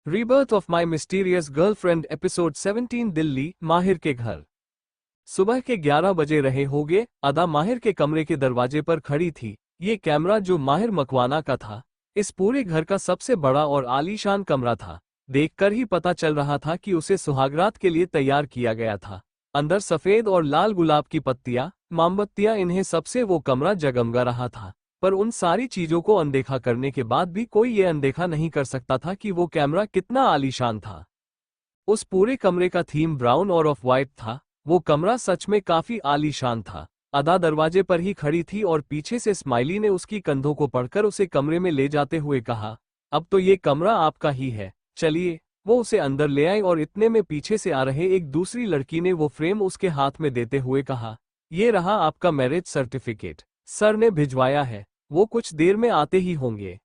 Rebirth of my mysterious girlfriend episode 17 Delhi माहिर के घर। सुबह के 11 बजे रहे होंगे। अदा माहिर के कमरे के दरवाजे पर खड़ी थी। ये कैमरा जो माहिर मकवाना का था, इस पूरे घर का सबसे बड़ा और आलीशान कमरा था। देखकर ही पता चल रहा था कि उसे सुहागरात के लिए तैयार किया गया था। अंदर सफेद और लाल गुलाब की पत्तियां, मोमबत्तियां, इन्हें सबसे वो कमरा जगमगा रहा था। पर उन सारी चीजों को अनदेखा करने के बाद भी कोई ये अनदेखा नहीं कर सकता था कि वो कैमरा कितना आलीशान था। उस पूरे कमरे का थीम ब्राउन और ऑफ वाइट था। वो कमरा सच में काफी आलीशान था। अदा दरवाजे पर ही खड़ी थी और पीछे से स्माइली ने उसकी कंधों को पकड़कर उसे कमरे में ले जाते हुए कहा, अब तो ये कमरा आपका ही है, चलिए। वो उसे अंदर ले आई और इतने में पीछे से आ रहे एक दूसरी लड़की ने वो फ्रेम उसके हाथ में देते हुए कहा, ये रहा आपका मैरिज सर्टिफिकेट, सर ने भिजवाया है, वो कुछ देर में आते ही होंगे।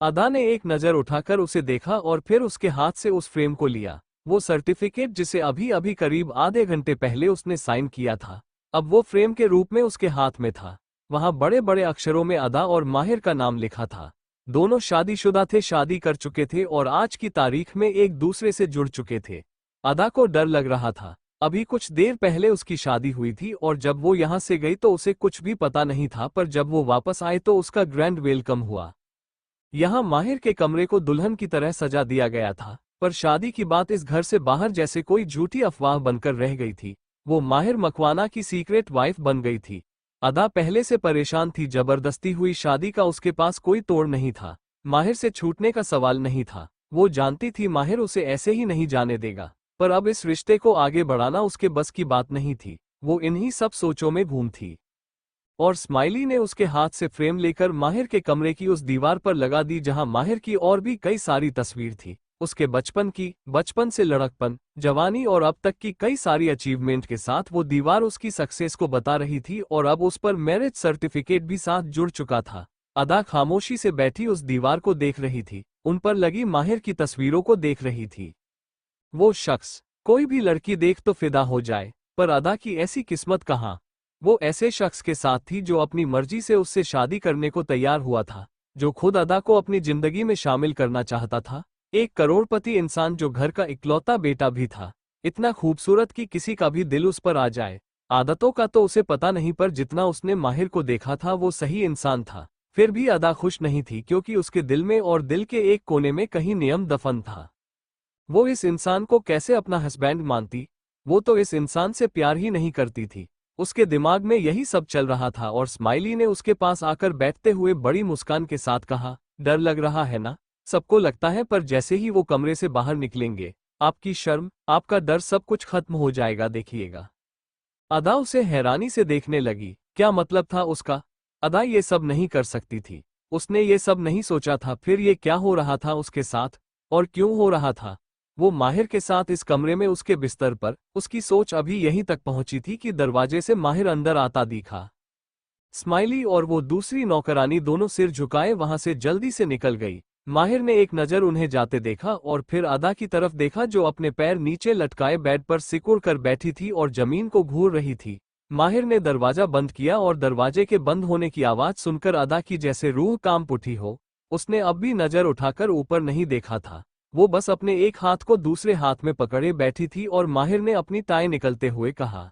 अदा ने एक नज़र उठाकर उसे देखा और फिर उसके हाथ से उस फ्रेम को लिया। वो सर्टिफिकेट जिसे अभी अभी करीब आधे घंटे पहले उसने साइन किया था, अब वो फ्रेम के रूप में उसके हाथ में था। वहां बड़े बड़े अक्षरों में अदा और माहिर का नाम लिखा था। दोनों शादीशुदा थे, शादी कर चुके थे और आज की तारीख में एक दूसरे से जुड़ चुके थे। अदा को डर लग रहा था। अभी कुछ देर पहले उसकी शादी हुई थी और जब वो यहाँ से गई तो उसे कुछ भी पता नहीं था, पर जब वो वापस आए तो उसका ग्रैंड वेलकम हुआ। यहाँ माहिर के कमरे को दुल्हन की तरह सजा दिया गया था, पर शादी की बात इस घर से बाहर जैसे कोई झूठी अफवाह बनकर रह गई थी। वो माहिर मकवाना की सीक्रेट वाइफ बन गई थी। अदा पहले से परेशान थी। जबरदस्ती हुई शादी का उसके पास कोई तोड़ नहीं था। माहिर से छूटने का सवाल नहीं था। वो जानती थी माहिर उसे ऐसे ही नहीं जाने देगा, पर अब इस रिश्ते को आगे बढ़ाना उसके बस की बात नहीं थी। वो इन्हीं सब सोचों में घूम थी और स्माइली ने उसके हाथ से फ्रेम लेकर माहिर के कमरे की उस दीवार पर लगा दी जहां माहिर की और भी कई सारी तस्वीर थी। उसके बचपन की, बचपन से लड़कपन, जवानी और अब तक की कई सारी अचीवमेंट के साथ वो दीवार उसकी सक्सेस को बता रही थी और अब उस पर मैरिज सर्टिफिकेट भी साथ जुड़ चुका था। अदा खामोशी से बैठी उस दीवार को देख रही थी, उन पर लगी माहिर की तस्वीरों को देख रही थी। वो शख्स, कोई भी लड़की देख तो फिदा हो जाए, पर अदा की ऐसी किस्मत कहाँ। वो ऐसे शख्स के साथ थी जो अपनी मर्जी से उससे शादी करने को तैयार हुआ था, जो खुद अदा को अपनी जिंदगी में शामिल करना चाहता था। एक करोड़पति इंसान जो घर का इकलौता बेटा भी था, इतना खूबसूरत कि किसी का भी दिल उस पर आ जाए। आदतों का तो उसे पता नहीं, पर जितना उसने माहिर को देखा था वो सही इंसान था। फिर भी अदा खुश नहीं थी, क्योंकि उसके दिल में और दिल के एक कोने में कहीं नियम दफन था। वो इस इंसान को कैसे अपना हस्बैंड मानती? वो तो इस इंसान से प्यार ही नहीं करती थी। उसके दिमाग में यही सब चल रहा था और स्माइली ने उसके पास आकर बैठते हुए बड़ी मुस्कान के साथ कहा, डर लग रहा है ना? सबको लगता है, पर जैसे ही वो कमरे से बाहर निकलेंगे, आपकी शर्म, आपका डर, सब कुछ खत्म हो जाएगा, देखिएगा। अदा उसे हैरानी से देखने लगी। क्या मतलब था उसका? अदा ये सब नहीं कर सकती थी। उसने ये सब नहीं सोचा था। फिर ये क्या हो रहा था उसके साथ, और क्यों हो रहा था? वो माहिर के साथ इस कमरे में उसके बिस्तर पर। उसकी सोच अभी यहीं तक पहुंची थी कि दरवाजे से माहिर अंदर आता दिखा। स्माइली और वो दूसरी नौकरानी दोनों सिर झुकाए वहां से जल्दी से निकल गई। माहिर ने एक नज़र उन्हें जाते देखा और फिर अदा की तरफ देखा, जो अपने पैर नीचे लटकाए बेड पर सिकुड़ कर बैठी थी और जमीन को घूर रही थी। माहिर ने दरवाजा बंद किया और दरवाजे के बंद होने की आवाज सुनकर अदा की जैसे रूह कांप उठी हो। उसने अब भी नजर उठाकर ऊपर नहीं देखा था। वो बस अपने एक हाथ को दूसरे हाथ में पकड़े बैठी थी और माहिर ने अपनी टाई निकलते हुए कहा,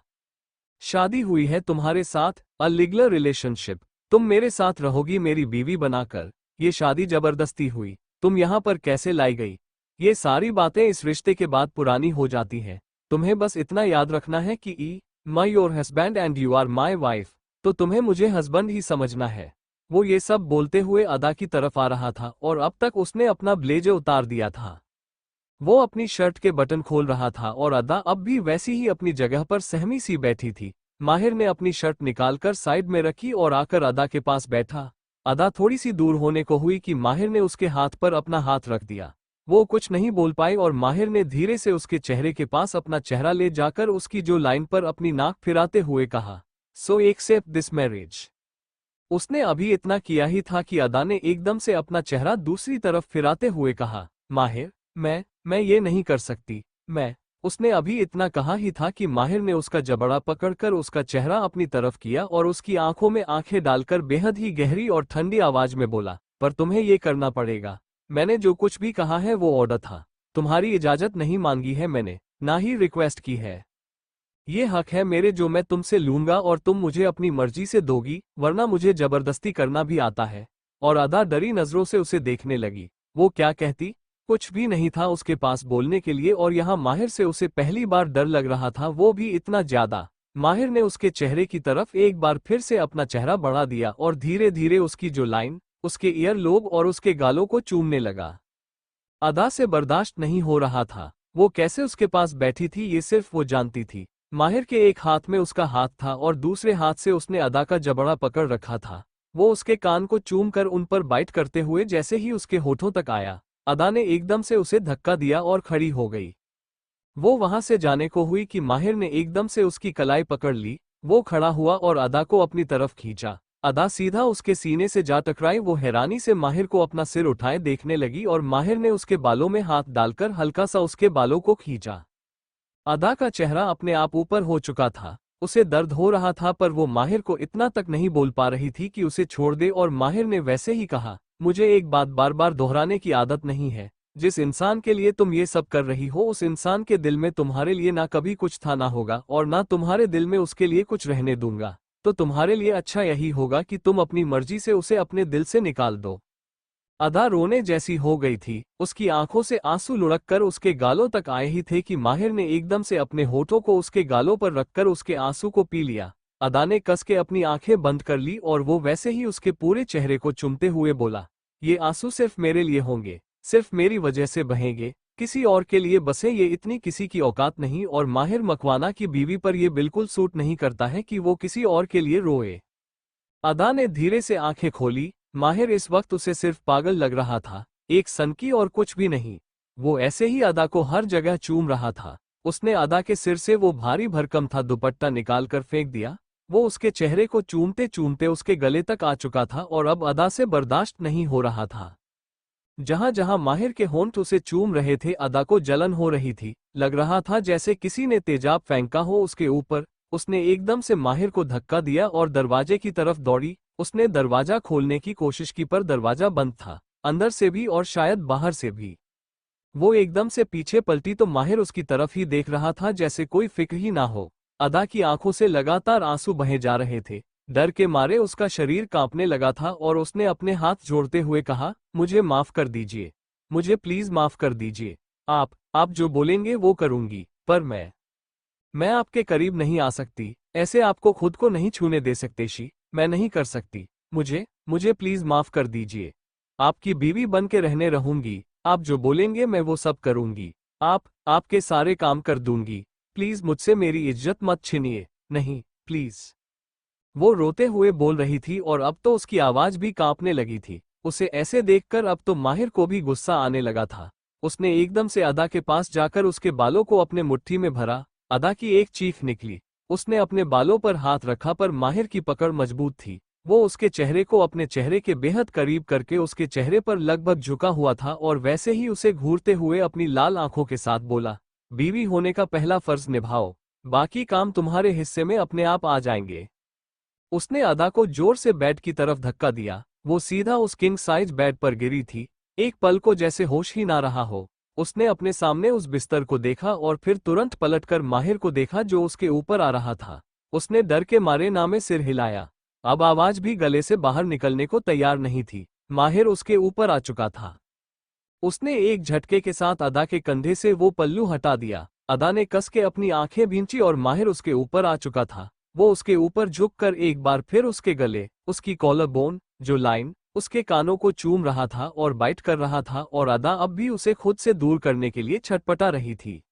शादी हुई है तुम्हारे साथ, अ लीगल रिलेशनशिप। तुम मेरे साथ रहोगी मेरी बीवी बनाकर। ये शादी जबरदस्ती हुई, तुम यहाँ पर कैसे लाई गई? ये सारी बातें इस रिश्ते के बाद पुरानी हो जाती हैं। तुम्हें बस इतना याद रखना है कि my your husband and you are my wife, तो तुम्हें मुझे हस्बैंड ही समझना है। वो ये सब बोलते हुए अदा की तरफ आ रहा था और अब तक उसने अपना ब्लेजर उतार दिया था। वो अपनी शर्ट के बटन खोल रहा था और अदा अब भी वैसी ही अपनी जगह पर सहमी सी बैठी थी। माहिर ने अपनी शर्ट निकालकर साइड में रखी और आकर अदा के पास बैठा। अदा थोड़ी सी दूर होने को हुई कि माहिर ने उसके हाथ पर अपना हाथ रख दिया। वो कुछ नहीं बोल पाई और माहिर ने धीरे से उसके चेहरे के पास अपना चेहरा ले जाकर उसकी जो लाइन पर अपनी नाक फिराते हुए कहा, सो एक्सेप्ट दिस मैरिज। उसने अभी इतना किया ही था कि अदा ने एकदम से अपना चेहरा दूसरी तरफ फिराते हुए कहा, माहिर, मैं ये नहीं कर सकती। उसने अभी इतना कहा ही था कि माहिर ने उसका जबड़ा पकड़कर उसका चेहरा अपनी तरफ किया और उसकी आंखों में आंखें डालकर बेहद ही गहरी और ठंडी आवाज में बोला, पर तुम्हें ये करना पड़ेगा। मैंने जो कुछ भी कहा है वो ऑर्डर था। तुम्हारी इजाजत नहीं मांगी है मैंने, ना ही रिक्वेस्ट की है। ये हक है मेरे जो मैं तुमसे लूंगा और तुम मुझे अपनी मर्जी से दोगी, वरना मुझे जबरदस्ती करना भी आता है। और अदा डरी नजरों से उसे देखने लगी। वो क्या कहती? कुछ भी नहीं था उसके पास बोलने के लिए, और यहाँ माहिर से उसे पहली बार डर लग रहा था, वो भी इतना ज्यादा। माहिर ने उसके चेहरे की तरफ एक बार फिर से अपना चेहरा बढ़ा दिया और धीरे धीरे उसकी जो लाइन, उसके ईयर लोब और उसके गालों को चूमने लगा। अदा से बर्दाश्त नहीं हो रहा था। वो कैसे उसके पास बैठी थी ये सिर्फ वो जानती थी। माहिर के एक हाथ में उसका हाथ था और दूसरे हाथ से उसने अदा का जबड़ा पकड़ रखा था। वो उसके कान को चूम कर उन पर बाइट करते हुए जैसे ही उसके होठों तक आया, अदा ने एकदम से उसे धक्का दिया और खड़ी हो गई। वो वहां से जाने को हुई कि माहिर ने एकदम से उसकी कलाई पकड़ ली। वो खड़ा हुआ और अदा को अपनी तरफ खींचा। अदा सीधा उसके सीने से जा टकराई। वो हैरानी से माहिर को अपना सिर उठाए देखने लगी और माहिर ने उसके बालों में हाथ डालकर हल्का सा उसके बालों को खींचा। अदा का चेहरा अपने आप ऊपर हो चुका था। उसे दर्द हो रहा था, पर वो माहिर को इतना तक नहीं बोल पा रही थी कि उसे छोड़ दे। और माहिर ने वैसे ही कहा, मुझे एक बात बार बार दोहराने की आदत नहीं है। जिस इंसान के लिए तुम ये सब कर रही हो, उस इंसान के दिल में तुम्हारे लिए ना कभी कुछ था ना होगा, और ना तुम्हारे दिल में उसके लिए कुछ रहने दूंगा। तो तुम्हारे लिए अच्छा यही होगा कि तुम अपनी मर्जी से उसे अपने दिल से निकाल दो। अदा रोने जैसी हो गई थी। उसकी आंखों से आंसू लुढ़क कर उसके गालों तक आए ही थे कि माहिर ने एकदम से अपने होठों को उसके गालों पर रखकर उसके आंसू को पी लिया। अदा ने कस के अपनी आंखें बंद कर ली और वो वैसे ही उसके पूरे चेहरे को चूमते हुए बोला, ये आंसू सिर्फ मेरे लिए होंगे, सिर्फ मेरी वजह से बहेंगे, किसी और के लिए बसे ये इतनी किसी की औकात नहीं। और माहिर मकवाना की बीवी पर यह बिल्कुल सूट नहीं करता है कि वो किसी और के लिए रोए। अदा ने धीरे से आंखें खोली। माहिर इस वक्त उसे सिर्फ पागल लग रहा था, एक सनकी और कुछ भी नहीं। वो ऐसे ही अदा को हर जगह चूम रहा था। उसने अदा के सिर से वो भारी भरकम था दुपट्टा निकालकर फेंक दिया। वो उसके चेहरे को चूमते चूमते उसके गले तक आ चुका था और अब अदा से बर्दाश्त नहीं हो रहा था। जहां जहां माहिर के होंठ उसे चूम रहे थे, अदा को जलन हो रही थी। लग रहा था जैसे किसी ने तेजाब फेंका हो उसके ऊपर। उसने एकदम से माहिर को धक्का दिया और दरवाजे की तरफ दौड़ी। उसने दरवाजा खोलने की कोशिश की, पर दरवाजा बंद था, अंदर से भी और शायद बाहर से भी। वो एकदम से पीछे पलटी तो माहिर उसकी तरफ ही देख रहा था, जैसे कोई फिक्र ही ना हो। अदा की आंखों से लगातार आंसू बहे जा रहे थे। डर के मारे उसका शरीर कांपने लगा था और उसने अपने हाथ जोड़ते हुए कहा, मुझे माफ कर दीजिए, मुझे प्लीज माफ कर दीजिए। आप जो बोलेंगे वो करूंगी, पर मैं आपके करीब नहीं आ सकती, ऐसे आपको खुद को नहीं छूने दे सकते शी, मैं नहीं कर सकती। मुझे प्लीज माफ कर दीजिए। आपकी बीवी बन के रहने रहूंगी, आप जो बोलेंगे मैं वो सब करूंगी। आपके सारे काम कर दूंगी। प्लीज मुझसे मेरी इज्जत मत छीनिए, नहीं प्लीज। वो रोते हुए बोल रही थी और अब तो उसकी आवाज भी कांपने लगी थी। उसे ऐसे देखकर अब तो माहिर को भी गुस्सा आने लगा था। उसने एकदम से अदा के पास जाकर उसके बालों को अपने मुट्ठी में भरा। अदा की एक चीख निकली। उसने अपने बालों पर हाथ रखा, पर माहिर की पकड़ मजबूत थी। वो उसके चेहरे को अपने चेहरे के बेहद करीब करके उसके चेहरे पर लगभग झुका हुआ था और वैसे ही उसे घूरते हुए अपनी लाल आंखों के साथ बोला, बीवी होने का पहला फर्ज निभाओ, बाकी काम तुम्हारे हिस्से में अपने आप आ जाएंगे। उसने अदा को जोर से बेड की तरफ धक्का दिया। वो सीधा उस किंग साइज बेड पर गिरी थी। एक पल को जैसे होश ही ना रहा हो। उसने अपने सामने उस बिस्तर को देखा और फिर तुरंत पलटकर माहिर को देखा जो उसके ऊपर आ रहा था। उसने डर के मारे नामे सिर हिलाया। अब आवाज भी गले से बाहर निकलने को तैयार नहीं थी। माहिर उसके ऊपर आ चुका था। उसने एक झटके के साथ अदा के कंधे से वो पल्लू हटा दिया। अदा ने कस के अपनी आंखें भींची और माहिर उसके ऊपर आ चुका था। वो उसके ऊपर झुककर एक बार फिर उसके गले, उसकी कॉलर बोन, जो लाइन, उसके कानों को चूम रहा था और बाइट कर रहा था, और अदा अब भी उसे खुद से दूर करने के लिए छटपटा रही थी।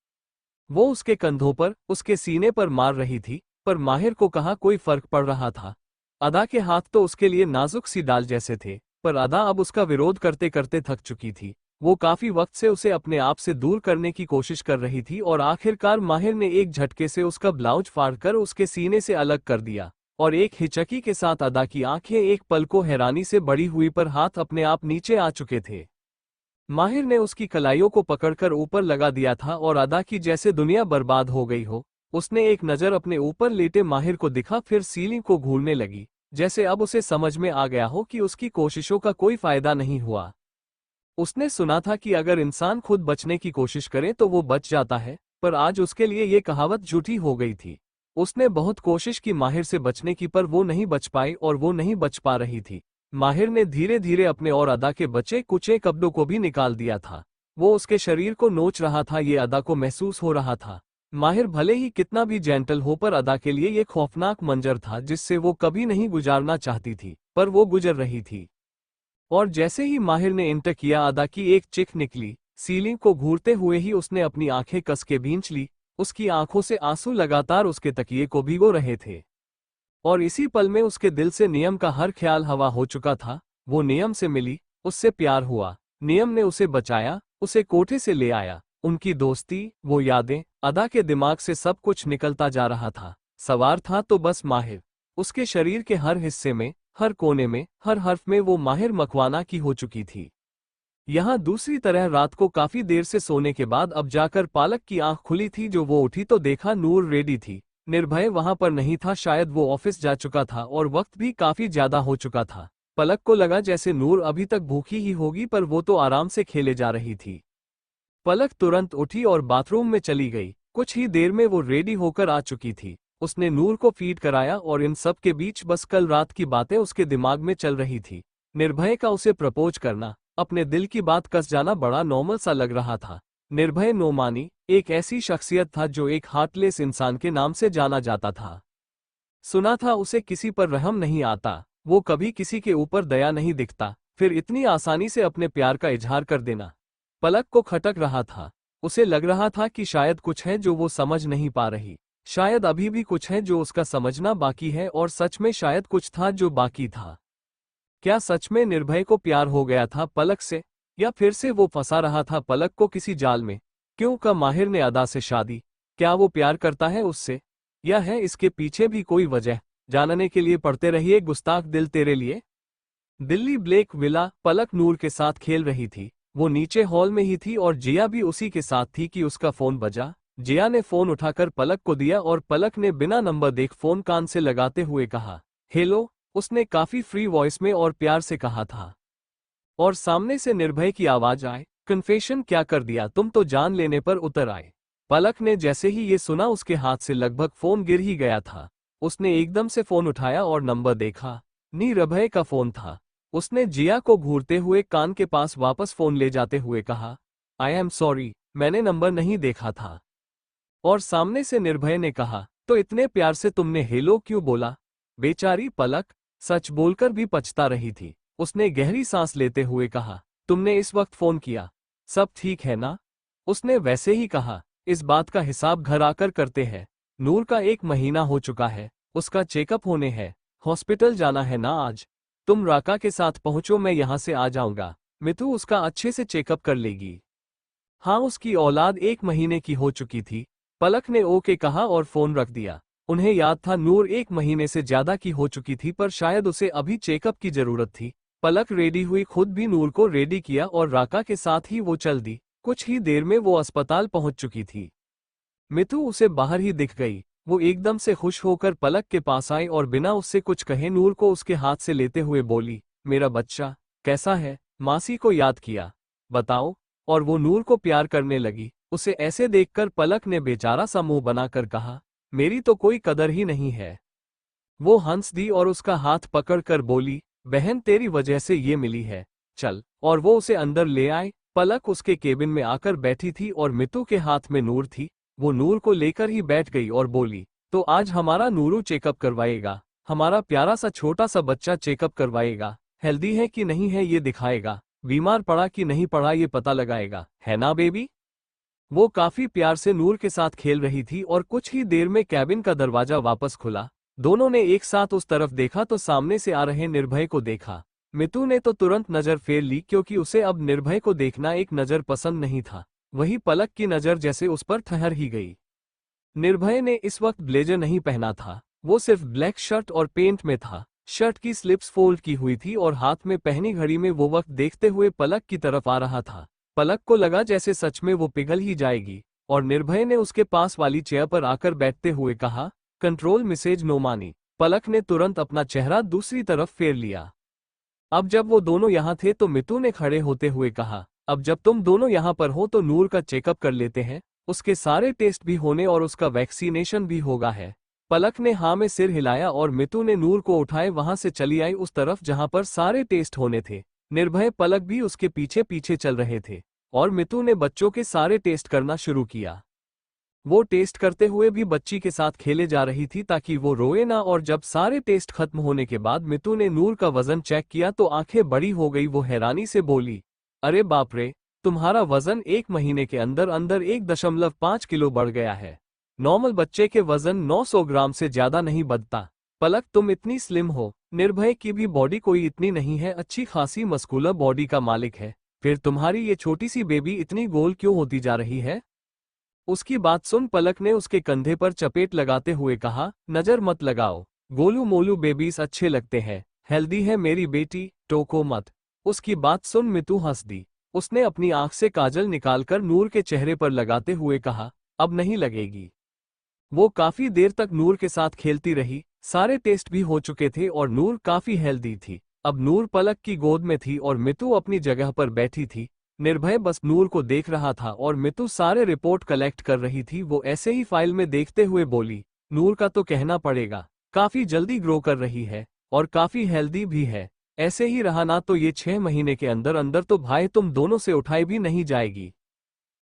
वो उसके कंधों पर, उसके सीने पर मार रही थी, पर माहिर को कहाँ कोई फर्क पड़ रहा था। अदा के हाथ तो उसके लिए नाजुक सी डाल जैसे थे, पर अदा अब उसका विरोध करते करते थक चुकी थी। वो काफी वक्त से उसे अपने आप से दूर करने की कोशिश कर रही थी और आखिरकार माहिर ने एक झटके से उसका ब्लाउज फाड़कर उसके सीने से अलग कर दिया। और एक हिचकी के साथ अदा की आंखें एक पल को हैरानी से बड़ी हुई, पर हाथ अपने आप नीचे आ चुके थे। माहिर ने उसकी कलाइयों को पकड़कर ऊपर लगा दिया था और अदा की जैसे दुनिया बर्बाद हो गई हो। उसने एक नज़र अपने ऊपर लेटे माहिर को दिखा, फिर सीलिंग को घूरने लगी, जैसे अब उसे समझ में आ गया हो कि उसकी कोशिशों का कोई फायदा नहीं हुआ। उसने सुना था कि अगर इंसान खुद बचने की कोशिश करे तो वो बच जाता है, पर आज उसके लिए ये कहावत झूठी हो गई थी। उसने बहुत कोशिश की माहिर से बचने की, पर वो नहीं बच पाई और वो नहीं बच पा रही थी। माहिर ने धीरे धीरे अपने और अदा के बचे कुचे कपड़ों को भी निकाल दिया था। वो उसके शरीर को नोच रहा था, ये अदा को महसूस हो रहा था। माहिर भले ही कितना भी जेंटल हो, पर अदा के लिए ये खौफनाक मंजर था जिससे वो कभी नहीं गुजारना चाहती थी, पर वो गुजर रही थी। और जैसे ही माहिर ने इंटर किया, अदा की एक चिक निकली। सीलिंग को घूरते हुए ही उसने अपनी आंखें कस के भींच ली। उसकी आंखों से आंसू लगातार उसके तकिए को भिगो रहे थे। और इसी पल में उसके दिल से नियम का हर ख्याल हवा हो चुका था। वो नियम से मिली, उससे प्यार हुआ, नियम ने उसे बचाया, उसे कोठे से ले आया। उनकी दोस्ती, वो यादें, अदा के दिमाग से सब कुछ निकलता जा रहा था। सवार था तो बस माहिर। उसके शरीर के हर हिस्से में, हर कोने में, हर हर्फ में वो माहिर मकवाना की हो चुकी थी। यहाँ दूसरी तरह रात को काफी देर से सोने के बाद अब जाकर पालक की आंख खुली थी। जो वो उठी तो देखा नूर रेडी थी। निर्भय वहां पर नहीं था, शायद वो ऑफिस जा चुका था और वक्त भी काफी ज्यादा हो चुका था। पलक को लगा जैसे नूर अभी तक भूखी ही होगी, पर वो तो आराम से खेले जा रही थी। पलक तुरंत उठी और बाथरूम में चली गई। कुछ ही देर में वो रेडी होकर आ चुकी थी। उसने नूर को फीड कराया और इन सब के बीच बस कल रात की बातें उसके दिमाग में चल रही थी। निर्भय का उसे प्रपोज करना, अपने दिल की बात कस जाना बड़ा नॉर्मल सा लग रहा था। निर्भय नोमानी एक ऐसी शख्सियत था जो एक हार्टलेस इंसान के नाम से जाना जाता था। सुना था उसे किसी पर रहम नहीं आता, वो कभी किसी के ऊपर दया नहीं दिखता, फिर इतनी आसानी से अपने प्यार का इजहार कर देना। पलक को खटक रहा था। उसे लग रहा था कि शायद कुछ है जो वो समझ नहीं पा रही। शायद अभी भी कुछ है जो उसका समझना बाकी है, और सच में शायद कुछ था जो बाकी था। क्या सच में निर्भय को प्यार हो गया था पलक से, या फिर से वो फंसा रहा था पलक को किसी जाल में? क्यों का माहिर ने अदा से शादी? क्या वो प्यार करता है उससे, या है इसके पीछे भी कोई वजह? जानने के लिए पढ़ते रहिए गुस्ताख दिल तेरे लिए। Delhi Blake villa. पलक नूर के साथ खेल रही थी। वो नीचे हॉल में ही थी और जिया भी उसी के साथ थी कि उसका फोन बजा। जिया ने फोन उठाकर पलक को दिया और पलक ने बिना नंबर देख फोन कान से लगाते हुए कहा, हेलो। उसने काफी फ्री वॉइस में और प्यार से कहा था। और सामने से निर्भय की आवाज आए, कन्फेशन क्या कर दिया तुम तो जान लेने पर उतर आए। पलक ने जैसे ही ये सुना उसके हाथ से लगभग फोन गिर ही गया था। उसने एकदम से फोन उठाया और नंबर देखा। निर्भय का फोन था। उसने जिया को घूरते हुए कान के पास वापस फोन ले जाते हुए कहा, आई एम सॉरी, मैंने नंबर नहीं देखा था। और सामने से निर्भय ने कहा, तो इतने प्यार से तुमने हेलो क्यों बोला? बेचारी पलक सच बोलकर भी पछता रही थी। उसने गहरी सांस लेते हुए कहा, तुमने इस वक्त फोन किया, सब ठीक है ना? उसने वैसे ही कहा, इस बात का हिसाब घर आकर करते हैं। नूर का 1 महीना हो चुका है, उसका चेकअप होने है, हॉस्पिटल जाना है ना आज। तुम राका के साथ पहुंचो, मैं यहां से आ जाऊंगा। मितू उसका अच्छे से चेकअप कर लेगी। हाँ, उसकी औलाद 1 महीने की हो चुकी थी। पलक ने ओके कहा और फोन रख दिया। उन्हें याद था नूर 1 महीने से ज्यादा की हो चुकी थी, पर शायद उसे अभी चेकअप की जरूरत थी। पलक रेडी हुई, खुद भी नूर को रेडी किया और राका के साथ ही वो चल दी। कुछ ही देर में वो अस्पताल पहुंच चुकी थी। मितू उसे बाहर ही दिख गई। वो एकदम से खुश होकर पलक के पास आई और बिना उससे कुछ कहे नूर को उसके हाथ से लेते हुए बोली, मेरा बच्चा कैसा है? मासी को याद किया? बताओ। और वो नूर को प्यार करने लगी। उसे ऐसे देखकर पलक ने बेचारा सा मुंह बनाकर कहा, मेरी तो कोई कदर ही नहीं है। वो हंस दी और उसका हाथ पकड़कर बोली, बहन तेरी वजह से ये मिली है, चल। और वो उसे अंदर ले आए। पलक उसके केबिन में आकर बैठी थी और मितू के हाथ में नूर थी। वो नूर को लेकर ही बैठ गई और बोली, तो आज हमारा नूरू चेकअप करवाएगा। हमारा प्यारा सा छोटा सा बच्चा चेकअप करवाएगा। हेल्दी है कि नहीं है ये दिखाएगा, बीमार पड़ा कि नहीं पड़ा ये पता लगाएगा, है ना बेबी? वो काफी प्यार से नूर के साथ खेल रही थी और कुछ ही देर में कैबिन का दरवाजा वापस खुला। दोनों ने एक साथ उस तरफ देखा तो सामने से आ रहे निर्भय को देखा। मितू ने तो तुरंत नजर फेर ली, क्योंकि उसे अब निर्भय को देखना एक नजर पसंद नहीं था। वही पलक की नजर जैसे उस पर ठहर ही गई। निर्भय ने इस वक्त ब्लेजर नहीं पहना था, वो सिर्फ ब्लैक शर्ट और पेंट में था। शर्ट की स्लिप्स फोल्ड की हुई थी और हाथ में पहनी घड़ी में वो वक्त देखते हुए पलक की तरफ आ रहा था। पलक को लगा जैसे सच में वो पिघल ही जाएगी, और निर्भय ने उसके पास वाली चेयर पर आकर बैठते हुए कहा, कंट्रोल मिसेज नोमानी। पलक ने तुरंत अपना चेहरा दूसरी तरफ फेर लिया। अब जब वो दोनों यहाँ थे तो मितू ने खड़े होते हुए कहा, अब जब तुम दोनों यहाँ पर हो तो नूर का चेकअप कर लेते हैं, उसके सारे टेस्ट भी होने और उसका वैक्सीनेशन भी होगा है। पलक ने हाँ में सिर हिलाया और मितू ने नूर को उठाए वहां से चली आई उस तरफ जहां पर सारे टेस्ट होने थे। निर्भय पलक भी उसके पीछे पीछे चल रहे थे और मितू ने बच्चों के सारे टेस्ट करना शुरू किया। वो टेस्ट करते हुए भी बच्ची के साथ खेले जा रही थी ताकि वो रोए ना। और जब सारे टेस्ट खत्म होने के बाद मितू ने नूर का वजन चेक किया तो आंखें बड़ी हो गई। वो हैरानी से बोली, अरे बाप रे, तुम्हारा वजन 1 महीने के अंदर अंदर 1.5 किलो बढ़ गया है। नॉर्मल बच्चे के वजन 900 ग्राम से ज्यादा नहीं बढ़ता। पलक तुम इतनी स्लिम हो, निर्भय की भी बॉडी कोई इतनी नहीं है, अच्छी खासी मस्कुलर बॉडी का मालिक है, फिर तुम्हारी ये छोटी सी बेबी इतनी गोल क्यों होती जा रही है? उसकी बात सुन पलक ने उसके कंधे पर चपेट लगाते हुए कहा, नजर मत लगाओ, गोलू मोलू बेबीज अच्छे लगते हैं, हेल्दी है मेरी बेटी, टोको मत। उसकी बात सुन मितू हंस दी। उसने अपनी आंख से काजल निकालकर नूर के चेहरे पर लगाते हुए कहा, अब नहीं लगेगी। वो काफी देर तक नूर के साथ खेलती रही। सारे टेस्ट भी हो चुके थे और नूर काफी हेल्दी थी। अब नूर पलक की गोद में थी और मितू अपनी जगह पर बैठी थी। निर्भय बस नूर को देख रहा था और मितू सारे रिपोर्ट कलेक्ट कर रही थी। वो ऐसे ही फाइल में देखते हुए बोली, नूर का तो कहना पड़ेगा, काफी जल्दी ग्रो कर रही है और काफी हेल्दी भी है। ऐसे ही रहा ना तो ये 6 महीने के अंदर अंदर तो भाई तुम दोनों से उठाई भी नहीं जाएगी।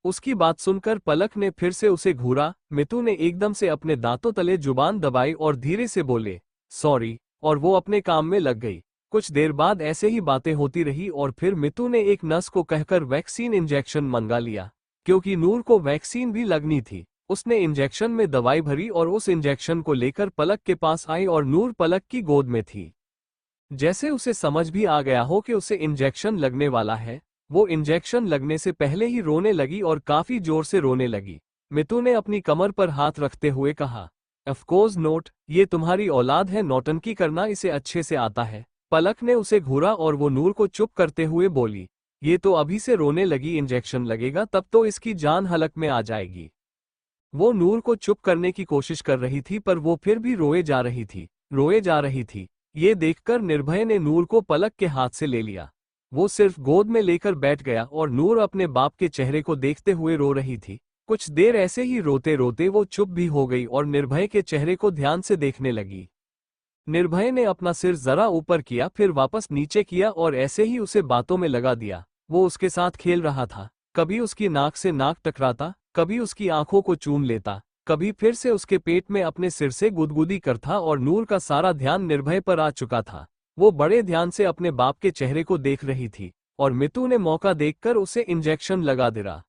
उसकी बात सुनकर पलक ने फिर से उसे घूरा। मितू ने एकदम से अपने दांतों तले जुबान दबाई और धीरे से बोले, सॉरी, और वो अपने काम में लग गई। कुछ देर बाद ऐसे ही बातें होती रही और फिर मितू ने एक नर्स को कहकर वैक्सीन इंजेक्शन मंगा लिया, क्योंकि नूर को वैक्सीन भी लगनी थी। उसने इंजेक्शन में दवाई भरी और उस इंजेक्शन को लेकर पलक के पास आई और नूर पलक की गोद में थी। जैसे उसे समझ भी आ गया हो कि उसे इंजेक्शन लगने वाला है, वो इंजेक्शन लगने से पहले ही रोने लगी और काफी जोर से रोने लगी। मितू ने अपनी कमर पर हाथ रखते हुए कहा, ऑफ कोर्स नोट, ये तुम्हारी औलाद है, नौटंकी करना इसे अच्छे से आता है। पलक ने उसे घूरा और वो नूर को चुप करते हुए बोली, ये तो अभी से रोने लगी, इंजेक्शन लगेगा तब तो इसकी जान हलक में आ जाएगी। वो नूर को चुप करने की कोशिश कर रही थी पर वो फिर भी रोए जा रही थी। ये देखकर निर्भय ने नूर को पलक के हाथ से ले लिया। वो सिर्फ गोद में लेकर बैठ गया और नूर अपने बाप के चेहरे को देखते हुए रो रही थी। कुछ देर ऐसे ही रोते रोते वो चुप भी हो गई और निर्भय के चेहरे को ध्यान से देखने लगी। निर्भय ने अपना सिर जरा ऊपर किया, फिर वापस नीचे किया और ऐसे ही उसे बातों में लगा दिया। वो उसके साथ खेल रहा था, कभी उसकी नाक से नाक टकराता, कभी उसकी आंखों को चूम लेता, कभी फिर से उसके पेट में अपने सिर से गुदगुदी करता और नूर का सारा ध्यान निर्भय पर आ चुका था। वो बड़े ध्यान से अपने बाप के चेहरे को देख रही थी और मितू ने मौका देखकर उसे इंजेक्शन लगा दिया।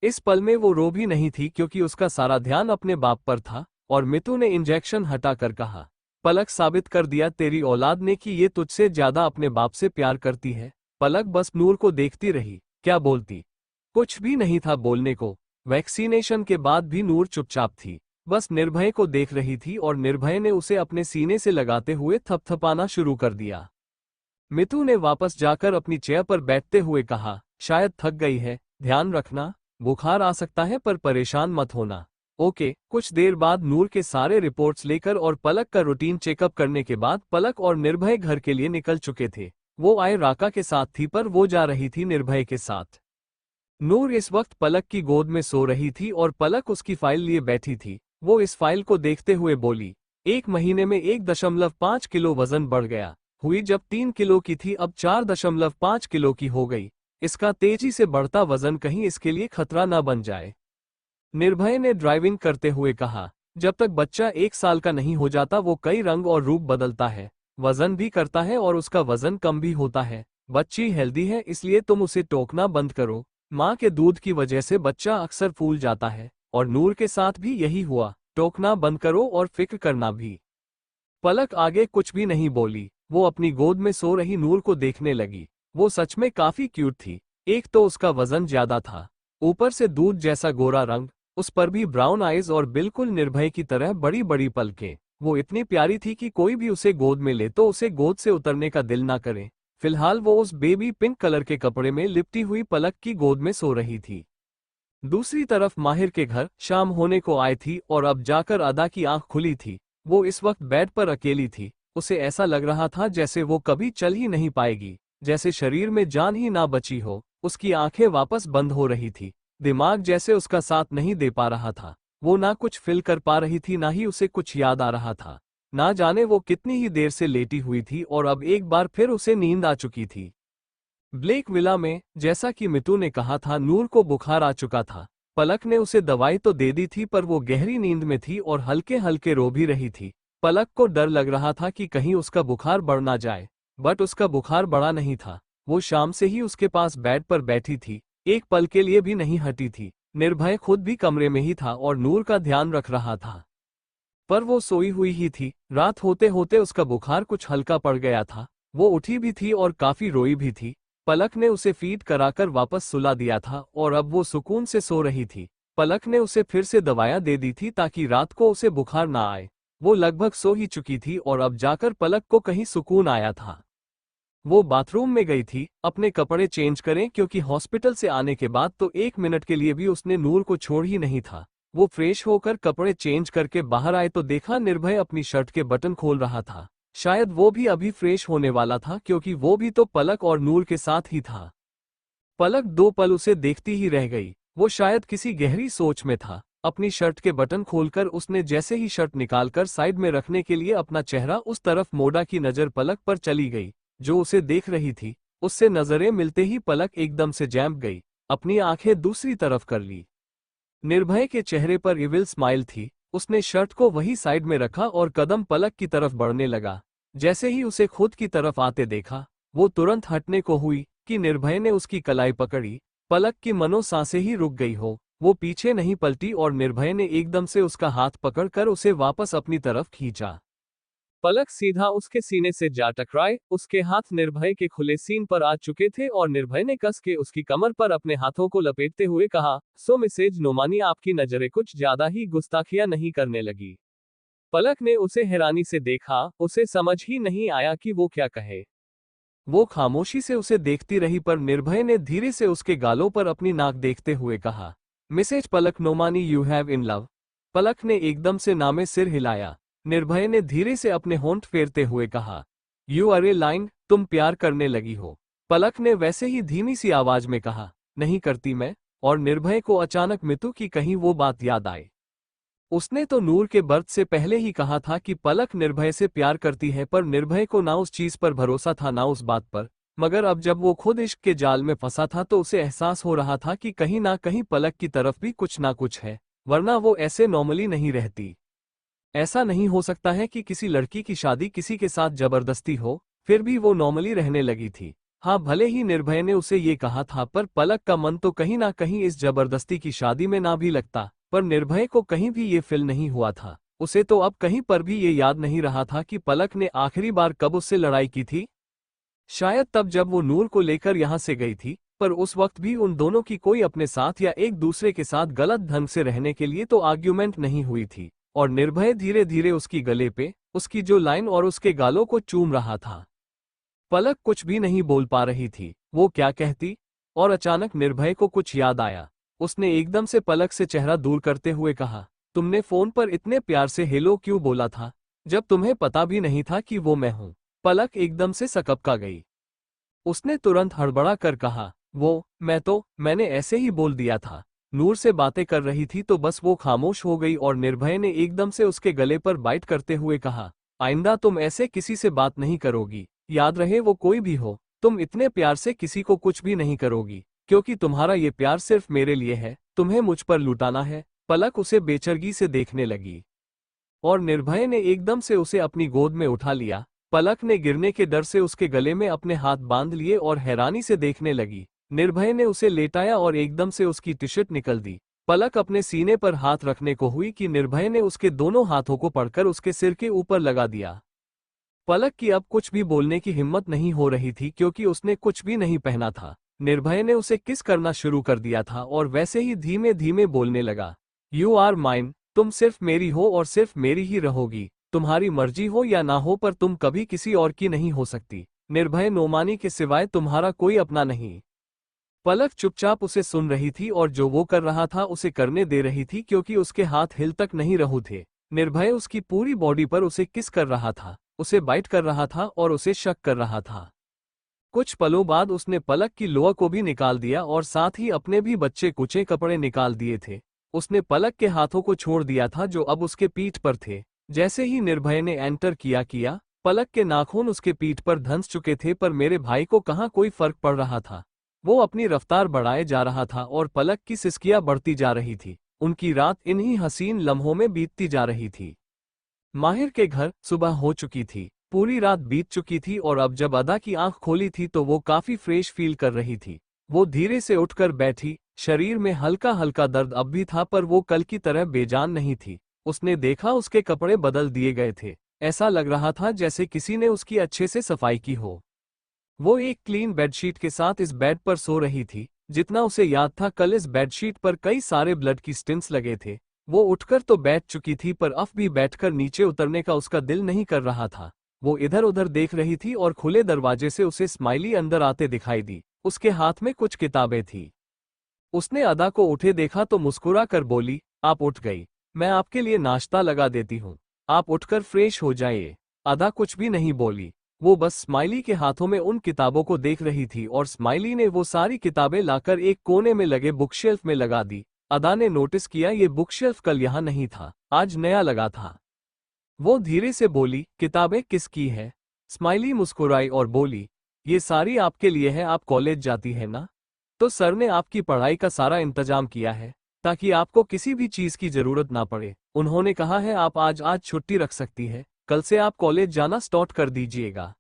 इस पल में वो रो भी नहीं थी क्योंकि उसका सारा ध्यान अपने बाप पर था और मितू ने इंजेक्शन हटाकर कहा, पलक, साबित कर दिया तेरी औलाद ने कि ये तुझसे ज्यादा अपने बाप से प्यार करती है। पलक बस नूर को देखती रही, क्या बोलती? कुछ भी नहीं था बोलने को। वैक्सीनेशन के बाद भी नूर चुपचाप थी, बस निर्भय को देख रही थी और निर्भय ने उसे अपने सीने से लगाते हुए थपथपाना शुरू कर दिया। मितू ने वापस जाकर अपनी चेयर पर बैठते हुए कहा, शायद थक गई है, ध्यान रखना, बुखार आ सकता है पर परेशान मत होना। ओके। कुछ देर बाद नूर के सारे रिपोर्ट्स लेकर और पलक का रूटीन चेकअप करने के बाद पलक और निर्भय घर के लिए निकल चुके थे। वो आए राका के साथ थी पर वो जा रही थी निर्भय के साथ। नूर इस वक्त पलक की गोद में सो रही थी और पलक उसकी फाइल लिए बैठी थी। वो इस फाइल को देखते हुए बोली, 1 महीने में 1.5 किलो वजन बढ़ गया, हुई जब 3 किलो की थी अब 4.5 किलो की हो गई। इसका तेजी से बढ़ता वजन कहीं इसके लिए खतरा न बन जाए। निर्भय ने ड्राइविंग करते हुए कहा, जब तक बच्चा 1 साल का नहीं हो जाता वो कई रंग और रूप बदलता है, वजन भी करता है और उसका वजन कम भी होता है। बच्ची हेल्दी है इसलिए तुम उसे टोकना बंद करो। माँ के दूध की वजह से बच्चा अक्सर फूल जाता है और नूर के साथ भी यही हुआ। टोकना बंद करो और फिक्र करना भी। पलक आगे कुछ भी नहीं बोली। वो अपनी गोद में सो रही नूर को देखने लगी। वो सच में काफी क्यूट थी। एक तो उसका वजन ज्यादा था, ऊपर से दूध जैसा गोरा रंग, उस पर भी ब्राउन आइज और बिल्कुल निर्भय की तरह बड़ी बड़ी पलकें। वो इतनी प्यारी थी कि कोई भी उसे गोद में ले तो उसे गोद से उतरने का दिल ना करे। फिलहाल वो उस बेबी पिंक कलर के कपड़े में लिपटी हुई पलक की गोद में सो रही थी। दूसरी तरफ माहिर के घर शाम होने को आई थी और अब जाकर अदा की आंख खुली थी। वो इस वक्त बेड पर अकेली थी। उसे ऐसा लग रहा था जैसे वो कभी चल ही नहीं पाएगी, जैसे शरीर में जान ही ना बची हो। उसकी आंखें वापस बंद हो रही थी, दिमाग जैसे उसका साथ नहीं दे पा रहा था। वो ना कुछ फील कर पा रही थी, ना ही उसे कुछ याद आ रहा था। ना जाने वो कितनी ही देर से लेटी हुई थी और अब एक बार फिर उसे नींद आ चुकी थी। ब्लेक विला में, जैसा कि मितू ने कहा था, नूर को बुखार आ चुका था। पलक ने उसे दवाई तो दे दी थी, पर वो गहरी नींद में थी और हल्के हल्के रो भी रही थी। पलक को डर लग रहा था कि कहीं उसका बुखार बढ़ ना जाए, बट उसका बुखार बढ़ा नहीं था। वो शाम से ही उसके पास बेड पर बैठी थी, एक पल के लिए भी नहीं हटी थी। निर्भय खुद भी कमरे में ही था और नूर का ध्यान रख रहा था, पर वो सोई हुई ही थी। रात होते होते उसका बुखार कुछ हल्का पड़ गया था। वो उठी भी थी और काफी रोई भी थी। पलक ने उसे फीड कराकर वापस सुला दिया था और अब वो सुकून से सो रही थी। पलक ने उसे फिर से दवाइयां दे दी थी ताकि रात को उसे बुखार ना आए। वो लगभग सो ही चुकी थी और अब जाकर पलक को कहीं सुकून आया था। वो बाथरूम में गई थी अपने कपड़े चेंज करें, क्योंकि हॉस्पिटल से आने के बाद तो 1 मिनट के लिए भी उसने नूर को छोड़ ही नहीं था। वो फ्रेश होकर कपड़े चेंज करके बाहर आए तो देखा निर्भय अपनी शर्ट के बटन खोल रहा था। शायद वो भी अभी फ्रेश होने वाला था, क्योंकि वो भी तो पलक और नूर के साथ ही था। पलक 2 पल उसे देखती ही रह गई। वो शायद किसी गहरी सोच में था। अपनी शर्ट के बटन खोलकर उसने जैसे ही शर्ट निकालकर साइड में रखने के लिए अपना चेहरा उस तरफ मोड़ा की नजर पलक पर चली गई, जो उसे देख रही थी। उससे नजरें मिलते ही पलक एकदम से जैम गई, अपनी आंखें दूसरी तरफ कर ली। निर्भय के चेहरे पर इविल स्माइल थी। उसने शर्ट को वही साइड में रखा और कदम पलक की तरफ बढ़ने लगा। जैसे ही उसे खुद की तरफ आते देखा, वो तुरंत हटने को हुई कि निर्भय ने उसकी कलाई पकड़ी। पलक की मनो सांसें ही रुक गई हो। वो पीछे नहीं पलटी और निर्भय ने एकदम से उसका हाथ पकड़कर उसे वापस अपनी तरफ खींचा। पलक सीधा उसके सीने से जा टकराए। उसके हाथ निर्भय के खुले सीन पर आ चुके थे और निर्भय ने कस के उसकी कमर पर अपने हाथों को लपेटते हुए कहा, सो मिसेज नोमानी, आपकी नजरें कुछ ज्यादा ही गुस्ताखियां नहीं करने लगी? पलक ने उसे हैरानी से देखा। उसे समझ ही नहीं आया कि वो क्या कहे। वो खामोशी से उसे देखती रही, पर निर्भय ने धीरे से उसके गालों पर अपनी नाक देखते हुए कहा, Mrs Palak Nomani, you have in love. Palak ने एकदम से नामे सिर हिलाया। निर्भय ने धीरे से अपने होंठ फेरते हुए कहा, यू आर ए लाइन, तुम प्यार करने लगी हो। पलक ने वैसे ही धीमी सी आवाज में कहा, नहीं करती मैं। और निर्भय को अचानक मितू की कहीं वो बात याद आई। उसने तो नूर के बर्थ से पहले ही कहा था कि पलक निर्भय से प्यार करती है, पर निर्भय को ना उस चीज पर भरोसा था ना उस बात पर। मगर अब जब वो खुद इश्क के जाल में फंसा था तो उसे एहसास हो रहा था कि कहीं ना कहीं पलक की तरफ भी कुछ ना कुछ है, वरना वो ऐसे नॉर्मली नहीं रहती। ऐसा नहीं हो सकता है कि किसी लड़की की शादी किसी के साथ जबरदस्ती हो, फिर भी वो नॉर्मली रहने लगी थी। हाँ, भले ही निर्भय ने उसे ये कहा था, पर पलक का मन तो कहीं ना कहीं इस जबरदस्ती की शादी में ना भी लगता। पर निर्भय को कहीं भी ये फील नहीं हुआ था। उसे तो अब कहीं पर भी ये याद नहीं रहा था कि पलक ने आखिरी बार कब उससे लड़ाई की थी। शायद तब जब वो नूर को लेकर यहाँ से गई थी, पर उस वक्त भी उन दोनों की कोई अपने साथ या एक दूसरे के साथ गलत ढंग से रहने के लिए तो आर्ग्यूमेंट नहीं हुई थी। और निर्भय धीरे धीरे उसकी गले पे, उसकी जो लाइन और उसके गालों को चूम रहा था। पलक कुछ भी नहीं बोल पा रही थी, वो क्या कहती। और अचानक निर्भय को कुछ याद आया। उसने एकदम से पलक से चेहरा दूर करते हुए कहा, तुमने फोन पर इतने प्यार से हेलो क्यों बोला था, जब तुम्हें पता भी नहीं था कि वो मैं हूं? पलक एकदम से सकपका गई। उसने तुरंत हड़बड़ा कर कहा, मैंने ऐसे ही बोल दिया था। नूर से बातें कर रही थी तो बस वो खामोश हो गई और निर्भय ने एकदम से उसके गले पर बाइट करते हुए कहा, आइंदा तुम ऐसे किसी से बात नहीं करोगी। याद रहे वो कोई भी हो, तुम इतने प्यार से किसी को कुछ भी नहीं करोगी, क्योंकि तुम्हारा ये प्यार सिर्फ मेरे लिए है, तुम्हें मुझ पर लुटाना है। पलक उसे बेचैनी से देखने लगी और निर्भय ने एकदम से उसे अपनी गोद में उठा लिया। पलक ने गिरने के डर से उसके गले में अपने हाथ बांध लिए और हैरानी से देखने लगी। निर्भय ने उसे लेटाया और एकदम से उसकी टी शर्ट निकल दी। पलक अपने सीने पर हाथ रखने को हुई कि निर्भय ने उसके दोनों हाथों को पकड़कर उसके सिर के ऊपर लगा दिया। पलक की अब कुछ भी बोलने की हिम्मत नहीं हो रही थी, क्योंकि उसने कुछ भी नहीं पहना था। निर्भय ने उसे किस करना शुरू कर दिया था और वैसे ही धीमे धीमे बोलने लगा, यू आर माइन, तुम सिर्फ मेरी हो और सिर्फ मेरी ही रहोगी। तुम्हारी मर्जी हो या ना हो, पर तुम कभी किसी और की नहीं हो सकती। निर्भय नोमानी के सिवाय तुम्हारा कोई अपना नहीं। पलक चुपचाप उसे सुन रही थी और जो वो कर रहा था उसे करने दे रही थी, क्योंकि उसके हाथ हिल तक नहीं रहे थे। निर्भय उसकी पूरी बॉडी पर उसे किस कर रहा था उसे बाइट कर रहा था और उसे शक कर रहा था। कुछ पलों बाद उसने पलक की लोअर को भी निकाल दिया और साथ ही अपने भी बच्चे कुचे कपड़े निकाल दिए थे। उसने पलक के हाथों को छोड़ दिया था जो अब उसके पीठ पर थे। जैसे ही निर्भय ने एंटर किया, पलक के नाखून उसके पीठ पर धंस चुके थे, पर मेरे भाई को कहाँ कोई फर्क पड़ रहा था। वो अपनी रफ्तार बढ़ाए जा रहा था और पलक की सिसकियां बढ़ती जा रही थी। उनकी रात इन्हीं हसीन लम्हों में बीतती जा रही थी। माहिर के घर सुबह हो चुकी थी, पूरी रात बीत चुकी थी और अब जब अदा की आंख खोली थी तो वो काफी फ्रेश फील कर रही थी। वो धीरे से उठकर बैठी, शरीर में हल्का हल्का दर्द अब भी था पर वो कल की तरह बेजान नहीं थी। उसने देखा उसके कपड़े बदल दिए गए थे। ऐसा लग रहा था जैसे किसी ने उसकी अच्छे से सफाई की हो। वो एक क्लीन बेडशीट के साथ इस बेड पर सो रही थी। जितना उसे याद था कल इस बेडशीट पर कई सारे ब्लड की स्टिंट्स लगे थे। वो उठकर तो बैठ चुकी थी पर अब भी बैठकर नीचे उतरने का उसका दिल नहीं कर रहा था। वो इधर उधर देख रही थी और खुले दरवाजे से उसे स्माइली अंदर आते दिखाई दी। उसके हाथ में कुछ किताबें थी। उसने अदा को उठे देखा तो मुस्कुरा कर बोली, आप उठ गई, मैं आपके लिए नाश्ता लगा देती हूँ, आप उठकर फ्रेश हो जाइए। अदा कुछ भी नहीं बोली। वो बस स्माइली के हाथों में उन किताबों को देख रही थी और स्माइली ने वो सारी किताबें लाकर एक कोने में लगे बुकशेल्फ में लगा दी। अदा ने नोटिस किया ये बुकशेल्फ कल यहाँ नहीं था, आज नया लगा था। वो धीरे से बोली, किताबें किसकी है? स्माइली मुस्कुराई और बोली, ये सारी आपके लिए है, आप कॉलेज जाती है ना? तो सर ने आपकी पढ़ाई का सारा इंतजाम किया है ताकि आपको किसी भी चीज की जरूरत ना पड़े। उन्होंने कहा है आप आज छुट्टी रख सकती है, कल से आप कॉलेज जाना स्टार्ट कर दीजिएगा।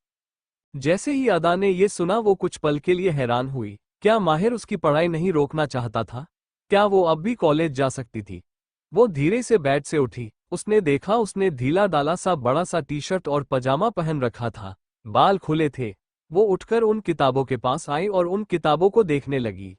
जैसे ही अदा ने ये सुना वो कुछ पल के लिए हैरान हुई। क्या माहिर उसकी पढ़ाई नहीं रोकना चाहता था? क्या वो अब भी कॉलेज जा सकती थी? वो धीरे से बेड से उठी। उसने देखा उसने ढीला डाला सा बड़ा सा टी शर्ट और पजामा पहन रखा था। बाल खुले थे। वो उठकर उन किताबों के पास आई और उन किताबों को देखने लगी।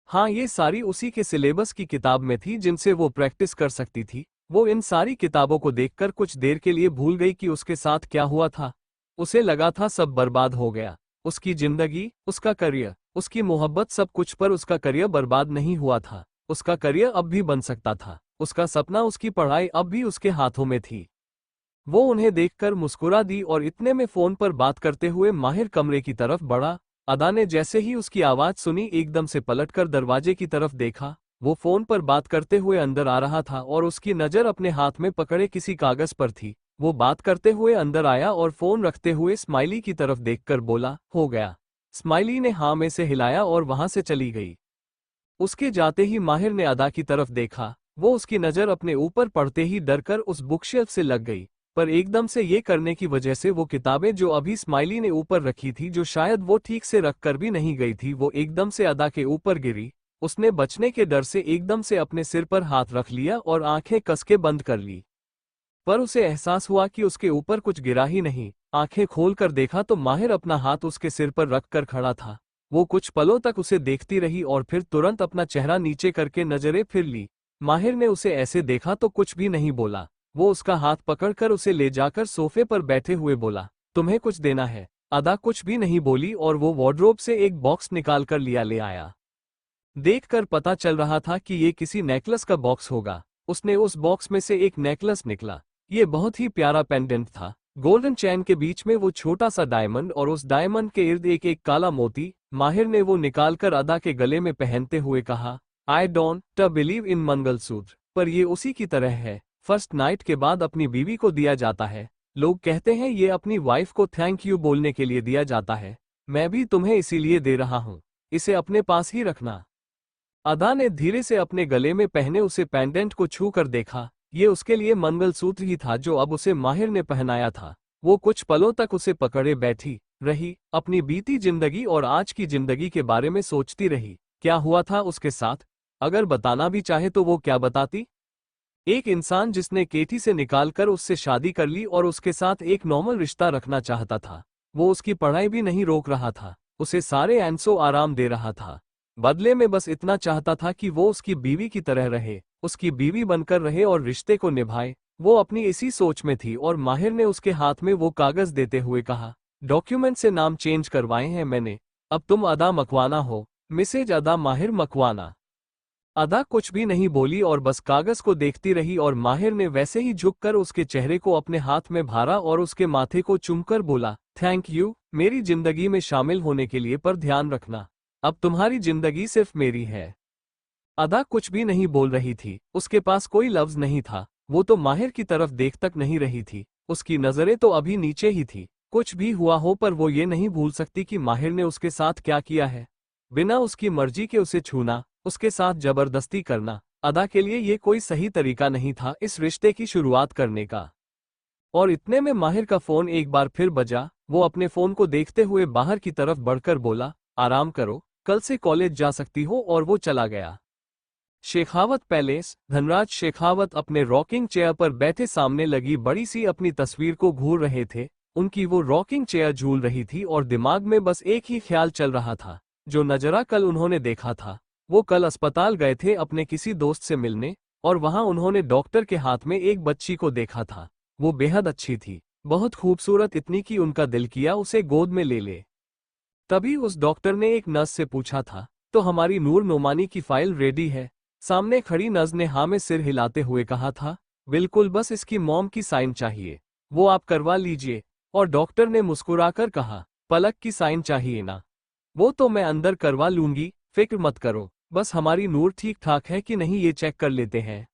हाँ, ये सारी उसी के सिलेबस की किताब में थी जिनसे वो प्रैक्टिस कर सकती थी। वो इन सारी किताबों को देखकर कुछ देर के लिए भूल गई कि उसके साथ क्या हुआ था। उसे लगा था सब बर्बाद हो गया। उसकी जिंदगी, उसका करियर, उसकी मोहब्बत, सब कुछ, पर उसका करियर बर्बाद नहीं हुआ था। उसका करियर अब भी बन सकता था। उसका सपना, उसकी पढ़ाई अब भी उसके हाथों में थी। वो उन्हें देखकर मुस्कुरा दी और इतने में फोन पर बात करते हुए माहिर कमरे की तरफ बढ़ा। अदा ने जैसे ही उसकी आवाज सुनी एकदम से पलटकर दरवाजे की तरफ देखा। वो फोन पर बात करते हुए अंदर आ रहा था और उसकी नजर अपने हाथ में पकड़े किसी कागज पर थी। वो बात करते हुए अंदर आया और फोन रखते हुए स्माइली की तरफ देखकर बोला, हो गया। स्माइली ने हाँ में से हिलाया और वहां से चली गई। उसके जाते ही माहिर ने अदा की तरफ देखा। वो उसकी नजर अपने ऊपर पड़ते ही डरकर उस बुकशेल्फ से लग गई। पर एकदम से ये करने की वजह से वो किताबें जो अभी स्माइली ने ऊपर रखी थी, जो शायद वो ठीक से रख कर भी नहीं गई थी, वो एकदम से अदा के ऊपर गिरी। उसने बचने के डर से एकदम से अपने सिर पर हाथ रख लिया और आंखें कस के बंद कर ली। पर उसे एहसास हुआ कि उसके ऊपर कुछ गिरा ही नहीं। आंखें खोलकर देखा तो माहिर अपना हाथ उसके सिर पर रख कर खड़ा था। वो कुछ पलों तक उसे देखती रही और फिर तुरंत अपना चेहरा नीचे करके नजरें फिर ली। माहिर ने उसे ऐसे देखा तो कुछ भी नहीं बोला। वो उसका हाथ पकड़कर उसे ले जाकर सोफे पर बैठे हुए बोला, तुम्हें कुछ देना है? अदा कुछ भी नहीं बोली और वो वार्डरोब से एक बॉक्स निकाल कर ले आया। देखकर पता चल रहा था कि ये किसी नेकलेस का बॉक्स होगा। उसने उस बॉक्स में से एक नेकलेस निकला। ये बहुत ही प्यारा पेंडेंट था। गोल्डन चैन के बीच में वो छोटा सा डायमंड और उस डायमंड के इर्द एक एक काला मोती। माहिर ने वो निकालकर अदा के गले में पहनते हुए कहा, I don't believe in mangalsutra, पर ये उसी की तरह है। फर्स्ट नाइट के बाद अपनी बीवी को दिया जाता है। लोग कहते हैं ये अपनी वाइफ को थैंक यू बोलने के लिए दिया जाता है। मैं भी तुम्हें इसीलिए दे रहा हूँ। इसे अपने पास ही रखना। अदा ने धीरे से अपने गले में पहने उसे पेंडेंट को छू कर देखा। ये उसके लिए मंगलसूत्र ही था जो अब उसे माहिर ने पहनाया था। वो कुछ पलों तक उसे पकड़े बैठी रही, अपनी बीती जिंदगी और आज की जिंदगी के बारे में सोचती रही। क्या हुआ था उसके साथ? अगर बताना भी चाहे तो वो क्या बताती? एक इंसान जिसने केटी से निकालकर उससे शादी कर ली और उसके साथ एक नॉर्मल रिश्ता रखना चाहता था। वो उसकी पढ़ाई भी नहीं रोक रहा था, उसे सारे ऐंसो आराम दे रहा था। बदले में बस इतना चाहता था कि वो उसकी बीवी की तरह रहे, उसकी बीवी बनकर रहे और रिश्ते को निभाए। वो अपनी इसी सोच में थी और माहिर ने उसके हाथ में वो कागज देते हुए कहा, डॉक्यूमेंट से नाम चेंज करवाए हैं मैंने, अब तुम अदा मकवाना हो, मिसेज अदा माहिर मकवाना। अदा कुछ भी नहीं बोली और बस कागज को देखती रही और माहिर ने वैसे ही झुककर उसके चेहरे को अपने हाथ में भरा और उसके माथे को चूमकर बोला, थैंक यू मेरी जिंदगी में शामिल होने के लिए, पर ध्यान रखना अब तुम्हारी जिंदगी सिर्फ मेरी है। अदा कुछ भी नहीं बोल रही थी, उसके पास कोई लफ्ज नहीं था। वो तो माहिर की तरफ देख तक नहीं रही थी, उसकी नजरें तो अभी नीचे ही थी। कुछ भी हुआ हो पर वो ये नहीं भूल सकती कि माहिर ने उसके साथ क्या किया है। बिना उसकी मर्जी के उसे छूना, उसके साथ जबरदस्ती करना, अदा के लिए ये कोई सही तरीका नहीं था इस रिश्ते की शुरुआत करने का। और इतने में माहिर का फोन एक बार फिर बजा। वो अपने फोन को देखते हुए बाहर की तरफ बढ़कर बोला, आराम करो, कल से कॉलेज जा सकती हो, और वो चला गया। शेखावत पैलेस। धनराज शेखावत अपने रॉकिंग चेयर पर बैठे सामने लगी बड़ी सी अपनी तस्वीर को घूर रहे थे। उनकी वो रॉकिंग चेयर झूल रही थी और दिमाग में बस एक ही ख्याल चल रहा था, जो नजरा कल उन्होंने देखा था। वो कल अस्पताल गए थे अपने किसी दोस्त से मिलने, और वहां उन्होंने डॉक्टर के हाथ में एक बच्ची को देखा था। वो बेहद अच्छी थी, बहुत खूबसूरत, इतनी कि उनका दिल किया उसे गोद में ले ले। तभी उस डॉक्टर ने एक नर्स से पूछा था, तो हमारी नूर नोमानी की फाइल रेडी है? सामने खड़ी नर्स ने हाँ में सिर हिलाते हुए कहा था, बिल्कुल, बस इसकी मॉम की साइन चाहिए, वो आप करवा लीजिए। और डॉक्टर ने मुस्कुराकर कहा, पलक की साइन चाहिए ना? वो तो मैं अंदर करवा लूंगी, फिक्र मत करो, बस हमारी नूर ठीक ठाक है कि नहीं ये चेक कर लेते हैं।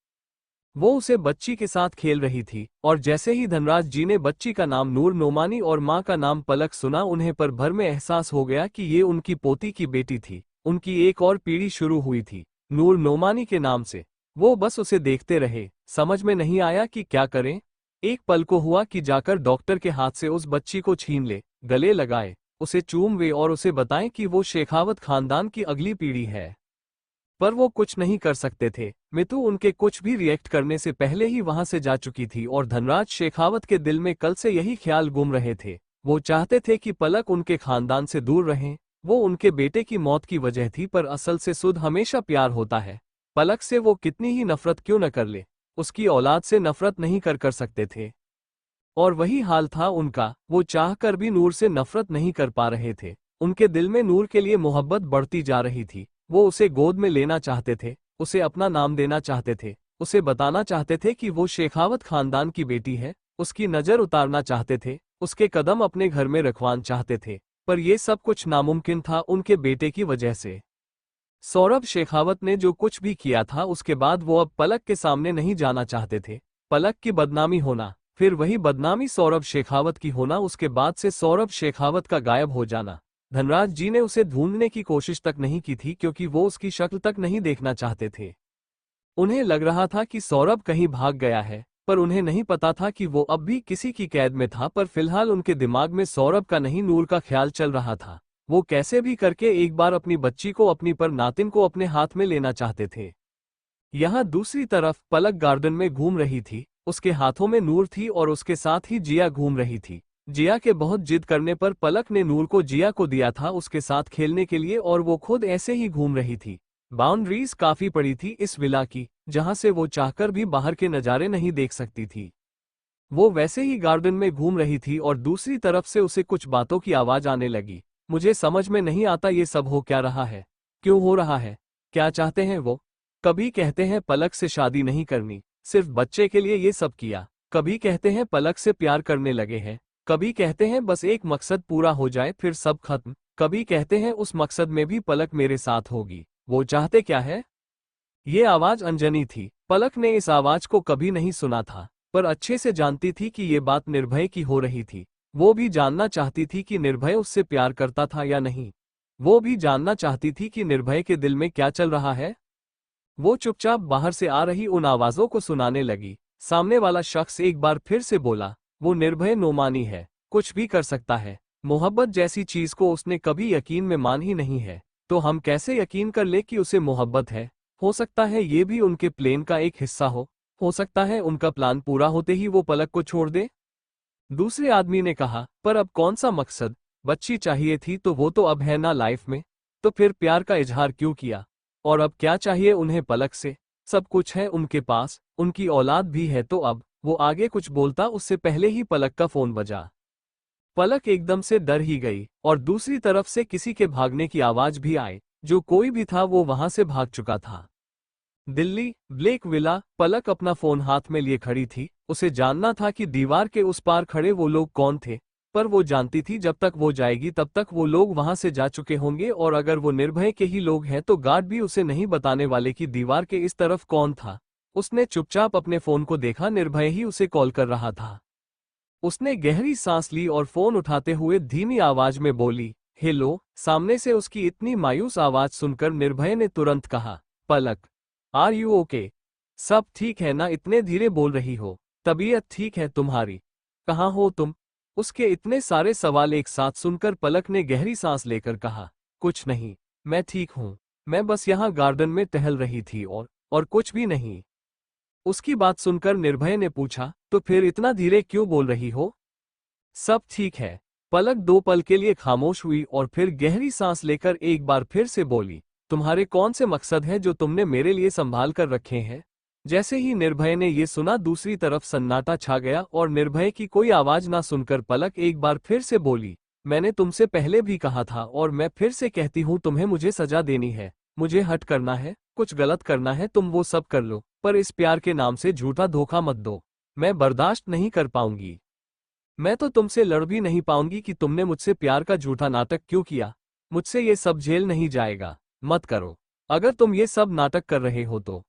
वो उसे बच्ची के साथ खेल रही थी, और जैसे ही धनराज जी ने बच्ची का नाम नूर नोमानी और माँ का नाम पलक सुना, उन्हें पल भर में एहसास हो गया कि ये उनकी पोती की बेटी थी। उनकी एक और पीढ़ी शुरू हुई थी नूर नोमानी के नाम से। वो बस उसे देखते रहे, समझ में नहीं आया कि क्या करें। एक पल को हुआ कि जाकर डॉक्टर के हाथ से उस बच्ची को छीन ले, गले लगाए, उसे चूमवे और उसे बताएं कि वो शेखावत खानदान की अगली पीढ़ी है। पर वो कुछ नहीं कर सकते थे। मितू उनके कुछ भी रिएक्ट करने से पहले ही वहां से जा चुकी थी, और धनराज शेखावत के दिल में कल से यही ख्याल घूम रहे थे। वो चाहते थे कि पलक उनके खानदान से दूर रहें। वो उनके बेटे की मौत की वजह थी, पर असल से सुध हमेशा प्यार होता है। पलक से वो कितनी ही नफरत क्यों न कर ले, उसकी औलाद से नफरत नहीं कर सकते थे। और वही हाल था उनका, वो चाहकर भी नूर से नफरत नहीं कर पा रहे थे। उनके दिल में नूर के लिए मोहब्बत बढ़ती जा रही थी। वो उसे गोद में लेना चाहते थे, उसे अपना नाम देना चाहते थे, उसे बताना चाहते थे कि वो शेखावत खानदान की बेटी है, उसकी नज़र उतारना चाहते थे, उसके कदम अपने घर में रखवाना चाहते थे। पर यह सब कुछ नामुमकिन था उनके बेटे की वजह से। सौरभ शेखावत ने जो कुछ भी किया था, उसके बाद वो अब पलक के सामने नहीं जाना चाहते थे। पलक की बदनामी होना, फिर वही बदनामी सौरभ शेखावत की होना, उसके बाद से सौरभ शेखावत का गायब हो जाना। धनराज जी ने उसे ढूंढने की कोशिश तक नहीं की थी, क्योंकि वो उसकी शक्ल तक नहीं देखना चाहते थे। उन्हें लग रहा था कि सौरभ कहीं भाग गया है, पर उन्हें नहीं पता था कि वो अब भी किसी की कैद में था। पर फिलहाल उनके दिमाग में सौरभ का नहीं, नूर का ख्याल चल रहा था। वो कैसे भी करके एक बार अपनी बच्ची को, अपनी पर नातिन को अपने हाथ में लेना चाहते थे। यहाँ दूसरी तरफ पलक गार्डन में घूम रही थी, उसके हाथों में नूर थी और उसके साथ ही जिया घूम रही थी। जिया के बहुत जिद करने पर पलक ने नूर को जिया को दिया था उसके साथ खेलने के लिए, और वो खुद ऐसे ही घूम रही थी। बाउंड्रीज काफी पड़ी थी इस विला की, जहां से वो चाहकर भी बाहर के नज़ारे नहीं देख सकती थी। वो वैसे ही गार्डन में घूम रही थी और दूसरी तरफ से उसे कुछ बातों की आवाज आने लगी। मुझे समझ में नहीं आता ये सब हो क्या रहा है, क्यों हो रहा है, क्या चाहते हैं वो। कभी कहते हैं पलक से शादी नहीं करनी, सिर्फ बच्चे के लिए ये सब किया। कभी कहते हैं पलक से प्यार करने लगे हैं। कभी कहते हैं बस एक मकसद पूरा हो जाए फिर सब खत्म। कभी कहते हैं उस मकसद में भी पलक मेरे साथ होगी। वो चाहते क्या है? ये आवाज अंजनी थी। पलक ने इस आवाज को कभी नहीं सुना था, पर अच्छे से जानती थी कि ये बात निर्भय की हो रही थी। वो भी जानना चाहती थी कि निर्भय उससे प्यार करता था या नहीं। वो भी जानना चाहती थी कि निर्भय के दिल में क्या चल रहा है। वो चुपचाप बाहर से आ रही उन आवाजों को सुनाने लगी। सामने वाला शख्स एक बार फिर से बोला, वो निर्भय नोमानी है, कुछ भी कर सकता है। मोहब्बत जैसी चीज को उसने कभी यकीन में मान ही नहीं है, तो हम कैसे यकीन कर ले कि उसे मोहब्बत है। हो सकता है ये भी उनके प्लान का एक हिस्सा हो सकता है उनका प्लान पूरा होते ही वो पलक को छोड़ दे। दूसरे आदमी ने कहा, पर अब कौन सा मकसद? बच्ची चाहिए थी तो वो तो अब है ना लाइफ में, तो फिर प्यार का इजहार क्यों किया? और अब क्या चाहिए उन्हें पलक से? सब कुछ है उनके पास, उनकी औलाद भी है, तो अब वो आगे कुछ बोलता उससे पहले ही पलक का फोन बजा। पलक एकदम से डर ही गई, और दूसरी तरफ से किसी के भागने की आवाज भी आई। जो कोई भी था वो वहां से भाग चुका था। Delhi, Blake villa. पलक अपना फोन हाथ में लिए खड़ी थी। उसे जानना था कि दीवार के उस पार खड़े वो लोग कौन थे, पर वो जानती थी जब तक वो जाएगी तब तक वो लोग वहां से जा चुके होंगे, और अगर वो निर्भय के ही लोग हैं तो गार्ड भी उसे नहीं बताने वाले कि दीवार के इस तरफ कौन था। उसने चुपचाप अपने फोन को देखा, निर्भय ही उसे कॉल कर रहा था। उसने गहरी सांस ली और फोन उठाते हुए धीमी आवाज में बोली, हेलो। सामने से उसकी इतनी मायूस आवाज सुनकर निर्भय ने तुरंत कहा, पलक, आर यू ओके? सब ठीक है ना? इतने धीरे बोल रही हो? तबीयत ठीक है तुम्हारी? कहाँ हो तुम? उसके इतने सारे सवाल एक साथ सुनकर पलक ने गहरी सांस लेकर कहा, कुछ नहीं, मैं ठीक हूँ। मैं बस यहाँ गार्डन में टहल रही थी और कुछ भी नहीं। उसकी बात सुनकर निर्भय ने पूछा, तो फिर इतना धीरे क्यों बोल रही हो? सब ठीक है। पलक 2 पल के लिए खामोश हुई और फिर गहरी सांस लेकर एक बार फिर से बोली, तुम्हारे कौन से मकसद हैं जो तुमने मेरे लिए संभाल कर रखे हैं? जैसे ही निर्भय ने ये सुना दूसरी तरफ सन्नाटा छा गया और निर्भय की कोई आवाज ना सुनकर पलक एक बार फिर से बोली, मैंने तुमसे पहले भी कहा था और मैं फिर से कहती हूँ, तुम्हें मुझे सजा देनी है, मुझे हट करना है, कुछ गलत करना है, तुम वो सब कर लो, पर इस प्यार के नाम से झूठा धोखा मत दो। मैं बर्दाश्त नहीं कर पाऊंगी। मैं तो तुमसे लड़ भी नहीं पाऊंगी कि तुमने मुझसे प्यार का झूठा नाटक क्यों किया। मुझसे ये सब झेल नहीं जाएगा। मत करो, अगर तुम ये सब नाटक कर रहे हो तो।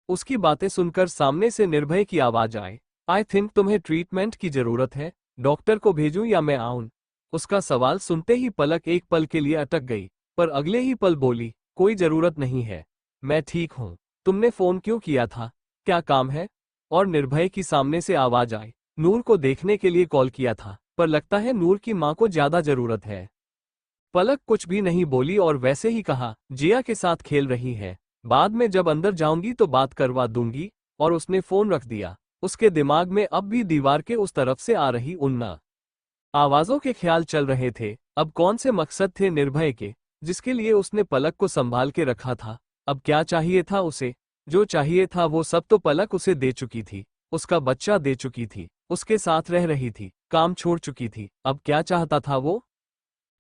उसकी बातें सुनकर सामने से निर्भय की आवाज आए, आई थिंक तुम्हें ट्रीटमेंट की जरूरत है, डॉक्टर को भेजूं या मैं आऊं? उसका सवाल सुनते ही पलक एक पल के लिए अटक गई, पर अगले ही पल बोली, कोई जरूरत नहीं है, मैं ठीक हूं। तुमने फोन क्यों किया था? क्या काम है? और निर्भय की सामने से आवाज आई, नूर को देखने के लिए कॉल किया था, पर लगता है नूर की मां को ज्यादा जरूरत है। पलक कुछ भी नहीं बोली और वैसे ही कहा, जिया के साथ खेल रही है, बाद में जब अंदर जाऊंगी तो बात करवा दूंगी। और उसने फोन रख दिया। उसके दिमाग में अब भी दीवार के उस तरफ से आ रही उन आवाजों के ख्याल चल रहे थे। अब कौन से मकसद थे निर्भय के, जिसके लिए उसने पलक को संभाल के रखा था? अब क्या चाहिए था उसे? जो चाहिए था वो सब तो पलक उसे दे चुकी थी। उसका बच्चा दे चुकी थी, उसके साथ रह रही थी, काम छोड़ चुकी थी। अब क्या चाहता था वो?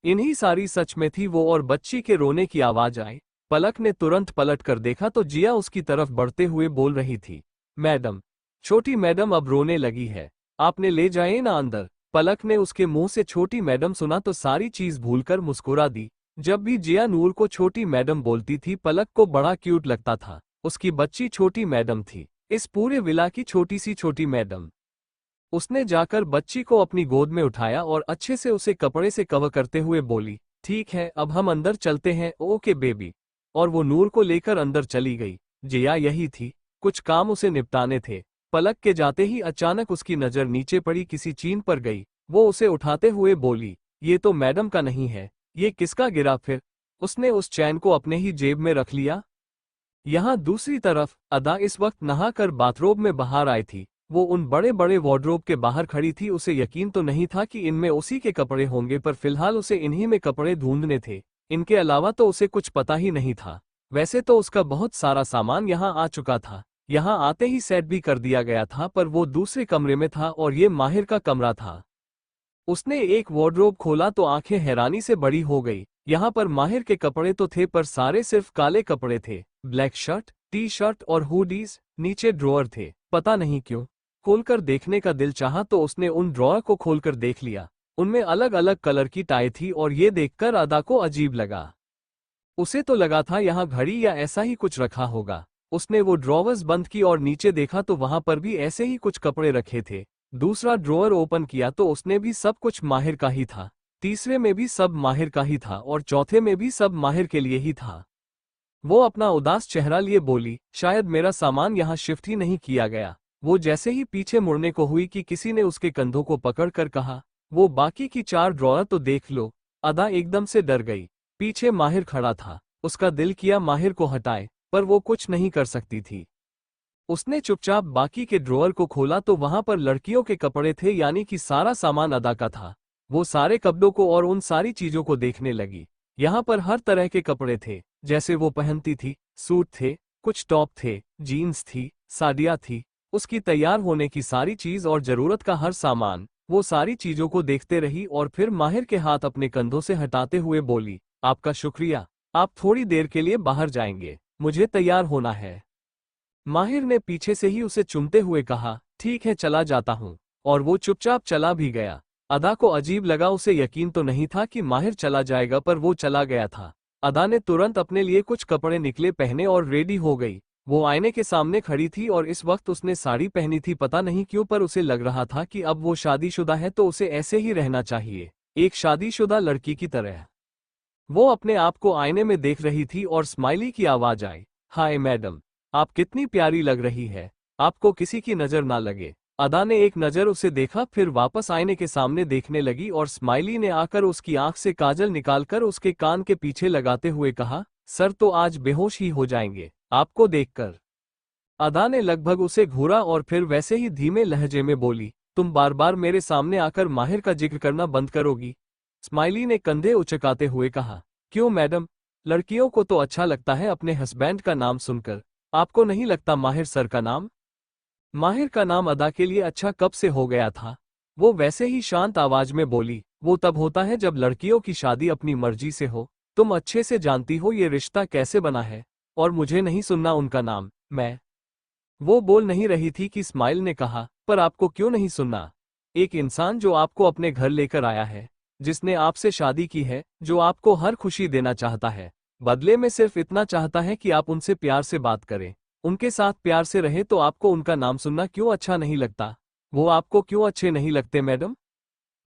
इन्हीं सारी सच में थी वो, और बच्ची के रोने की आवाज आई। पलक ने तुरंत पलट कर देखा तो जिया उसकी तरफ बढ़ते हुए बोल रही थी, मैडम, छोटी मैडम अब रोने लगी है, आपने ले जाए ना अंदर। पलक ने उसके मुंह से छोटी मैडम सुना तो सारी चीज भूलकर मुस्कुरा दी। जब भी जिया नूर को छोटी मैडम बोलती थी पलक को बड़ा क्यूट लगता था। उसकी बच्ची छोटी मैडम थी, इस पूरे विला की छोटी सी छोटी मैडम। उसने जाकर बच्ची को अपनी गोद में उठाया और अच्छे से उसे कपड़े से कवर करते हुए बोली, ठीक है अब हम अंदर चलते हैं, ओके बेबी। और वो नूर को लेकर अंदर चली गई। जिया यही थी, कुछ काम उसे निपटाने थे। पलक के जाते ही अचानक उसकी नजर नीचे पड़ी किसी चीन पर गई। वो उसे उठाते हुए बोली, ये तो मैडम का नहीं है, ये किसका गिरा फिर? उसने उस चैन को अपने ही जेब में रख लिया। यहाँ दूसरी तरफ अदा इस वक्त नहाकर बाथरोब में बाहर आई थी। वो उन बड़े बड़े वार्डरोब के बाहर खड़ी थी। उसे यकीन तो नहीं था कि इनमें उसी के कपड़े होंगे, पर फिलहाल उसे इन्हीं में कपड़े ढूंढने थे। इनके अलावा तो उसे कुछ पता ही नहीं था। वैसे तो उसका बहुत सारा सामान यहाँ आ चुका था, यहाँ आते ही सेट भी कर दिया गया था, पर वो दूसरे कमरे में था और ये माहिर का कमरा था। उसने एक वार्डरोब खोला तो आंखें हैरानी से बड़ी हो गई। यहाँ पर माहिर के कपड़े तो थे, पर सारे सिर्फ काले कपड़े थे। ब्लैक शर्ट, टी शर्ट और हुडीज, नीचे ड्रॉअर थे। पता नहीं क्यों खोलकर देखने का दिल चाहा तो उसने उन ड्रॉअर को खोलकर देख लिया। उनमें अलग अलग कलर की टाई थी और ये देखकर अदा को अजीब लगा। उसे तो लगा था यहाँ घड़ी या ऐसा ही कुछ रखा होगा। उसने वो ड्रॉवर्स बंद की और नीचे देखा तो वहां पर भी ऐसे ही कुछ कपड़े रखे थे। दूसरा ड्रॉअर ओपन किया तो उसने भी सब कुछ माहिर का ही था। तीसरे में भी सब माहिर का ही था और चौथे में भी सब माहिर के लिए ही था। वो अपना उदास चेहरा लिए बोली, शायद मेरा सामान यहाँ शिफ्ट ही नहीं किया गया। वो जैसे ही पीछे मुड़ने को हुई कि किसी ने उसके कंधों को पकड़कर कहा, वो बाकी की 4 ड्रॉअर तो देख लो। अदा एकदम से डर गई। पीछे माहिर खड़ा था। उसका दिल किया माहिर को हटाए, पर वो कुछ नहीं कर सकती थी। उसने चुपचाप बाकी के ड्रॉअर को खोला तो वहां पर लड़कियों के कपड़े थे, यानी कि सारा सामान अदा का था। वो सारे कपड़ों को और उन सारी चीजों को देखने लगी। यहाँ पर हर तरह के कपड़े थे जैसे वो पहनती थी। सूट थे, कुछ टॉप थे, जीन्स थी, साड़ियाँ थी, उसकी तैयार होने की सारी चीज और जरूरत का हर सामान। वो सारी चीजों को देखते रही और फिर माहिर के हाथ अपने कंधों से हटाते हुए बोली, आपका शुक्रिया, आप थोड़ी देर के लिए बाहर जाएंगे, मुझे तैयार होना है। माहिर ने पीछे से ही उसे चूमते हुए कहा, ठीक है चला जाता हूँ, और वो चुपचाप चला भी गया। अदा को अजीब लगा, उसे यकीन तो नहीं था कि माहिर चला जाएगा, पर वो चला गया था। अदा ने तुरंत अपने लिए कुछ कपड़े निकले पहने और रेडी हो गई। वो आईने के सामने खड़ी थी और इस वक्त उसने साड़ी पहनी थी, पता नहीं क्यों पर उसे लग रहा था कि अब वो शादीशुदा है तो उसे ऐसे ही रहना चाहिए, एक शादीशुदा लड़की की तरह। वो अपने आप को आईने में देख रही थी और स्माइली की आवाज आई, हाय मैडम, आप कितनी प्यारी लग रही है, आपको किसी की नजर ना लगे। अदा ने एक नजर उसे देखा, फिर वापस आईने के सामने देखने लगी और स्माइली ने आकर उसकी आंख से काजल निकालकर उसके कान के पीछे लगाते हुए कहा, सर तो आज बेहोश ही हो जाएंगे आपको देखकर। अदा ने लगभग उसे घूरा और फिर वैसे ही धीमे लहजे में बोली, तुम बार बार मेरे सामने आकर माहिर का जिक्र करना बंद करोगी? स्माइली ने कंधे उचकाते हुए कहा, क्यों मैडम, लड़कियों को तो अच्छा लगता है अपने हस्बैंड का नाम सुनकर, आपको नहीं लगता माहिर सर का नाम? माहिर का नाम अदा के लिए अच्छा कब से हो गया था। वो वैसे ही शांत आवाज में बोली, वो तब होता है जब लड़कियों की शादी अपनी मर्जी से हो। तुम अच्छे से जानती हो ये रिश्ता कैसे बना है, और मुझे नहीं सुनना उनका नाम। मैं वो बोल नहीं रही थी कि स्माइल ने कहा, पर आपको क्यों नहीं सुनना? एक इंसान जो आपको अपने घर लेकर आया है, जिसने आपसे शादी की है, जो आपको हर खुशी देना चाहता है, बदले में सिर्फ इतना चाहता है कि आप उनसे प्यार से बात करें, उनके साथ प्यार से रहे, तो आपको उनका नाम सुनना क्यों अच्छा नहीं लगता? वो आपको क्यों अच्छे नहीं लगते मैडम?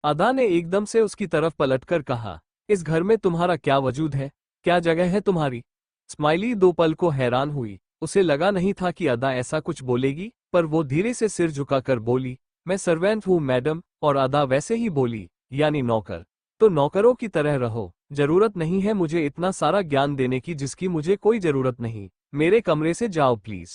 अदा ने एकदम से उसकी तरफ पलटकर कहा, इस घर में तुम्हारा क्या वजूद है, क्या जगह है तुम्हारी? स्माइली दो पल को हैरान हुई, उसे लगा नहीं था कि अदा ऐसा कुछ बोलेगी, पर वो धीरे से सिर झुकाकर बोली, मैं सर्वेंट हूँ मैडम। और अदा वैसे ही बोली, यानी नौकर? तो नौकरों की तरह रहो, जरूरत नहीं है मुझे इतना सारा ज्ञान देने की जिसकी मुझे कोई जरूरत नहीं, मेरे कमरे से जाओ प्लीज।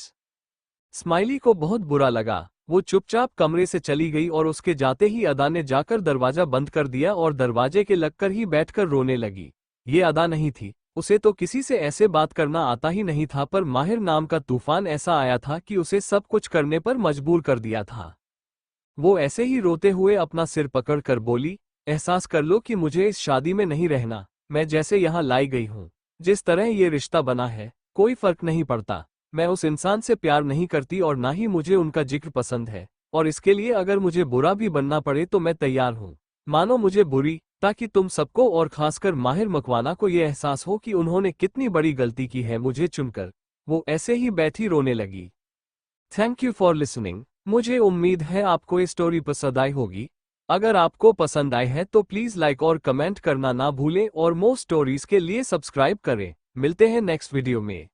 स्माइली को बहुत बुरा लगा, वो चुपचाप कमरे से चली गई और उसके जाते ही अदा ने जाकर दरवाजा बंद कर दिया और दरवाजे के लगकर ही बैठकर रोने लगी। ये अदा नहीं थी, उसे तो किसी से ऐसे बात करना आता ही नहीं था, पर माहिर नाम का तूफान ऐसा आया था कि उसे सब कुछ करने पर मजबूर कर दिया था। वो ऐसे ही रोते हुए अपना सिर पकड़ कर बोली, एहसास कर लो कि मुझे इस शादी में नहीं रहना, मैं जैसे यहाँ लाई गई हूँ, जिस तरह ये रिश्ता बना है, कोई फर्क नहीं पड़ता। मैं उस इंसान से प्यार नहीं करती और ना ही मुझे उनका जिक्र पसंद है, और इसके लिए अगर मुझे बुरा भी बनना पड़े तो मैं तैयार हूँ। मानो मुझे बुरी, ताकि तुम सबको और खासकर माहिर मकवाना को ये एहसास हो कि उन्होंने कितनी बड़ी गलती की है मुझे चुनकर। वो ऐसे ही बैठी रोने लगी। Thank you for listening. मुझे उम्मीद है आपको ये स्टोरी पसंद आई होगी। अगर आपको पसंद आई है तो प्लीज़ लाइक और कमेंट करना ना भूलें और मोर स्टोरीज के लिए सब्सक्राइब करें। मिलते हैं नेक्स्ट वीडियो में।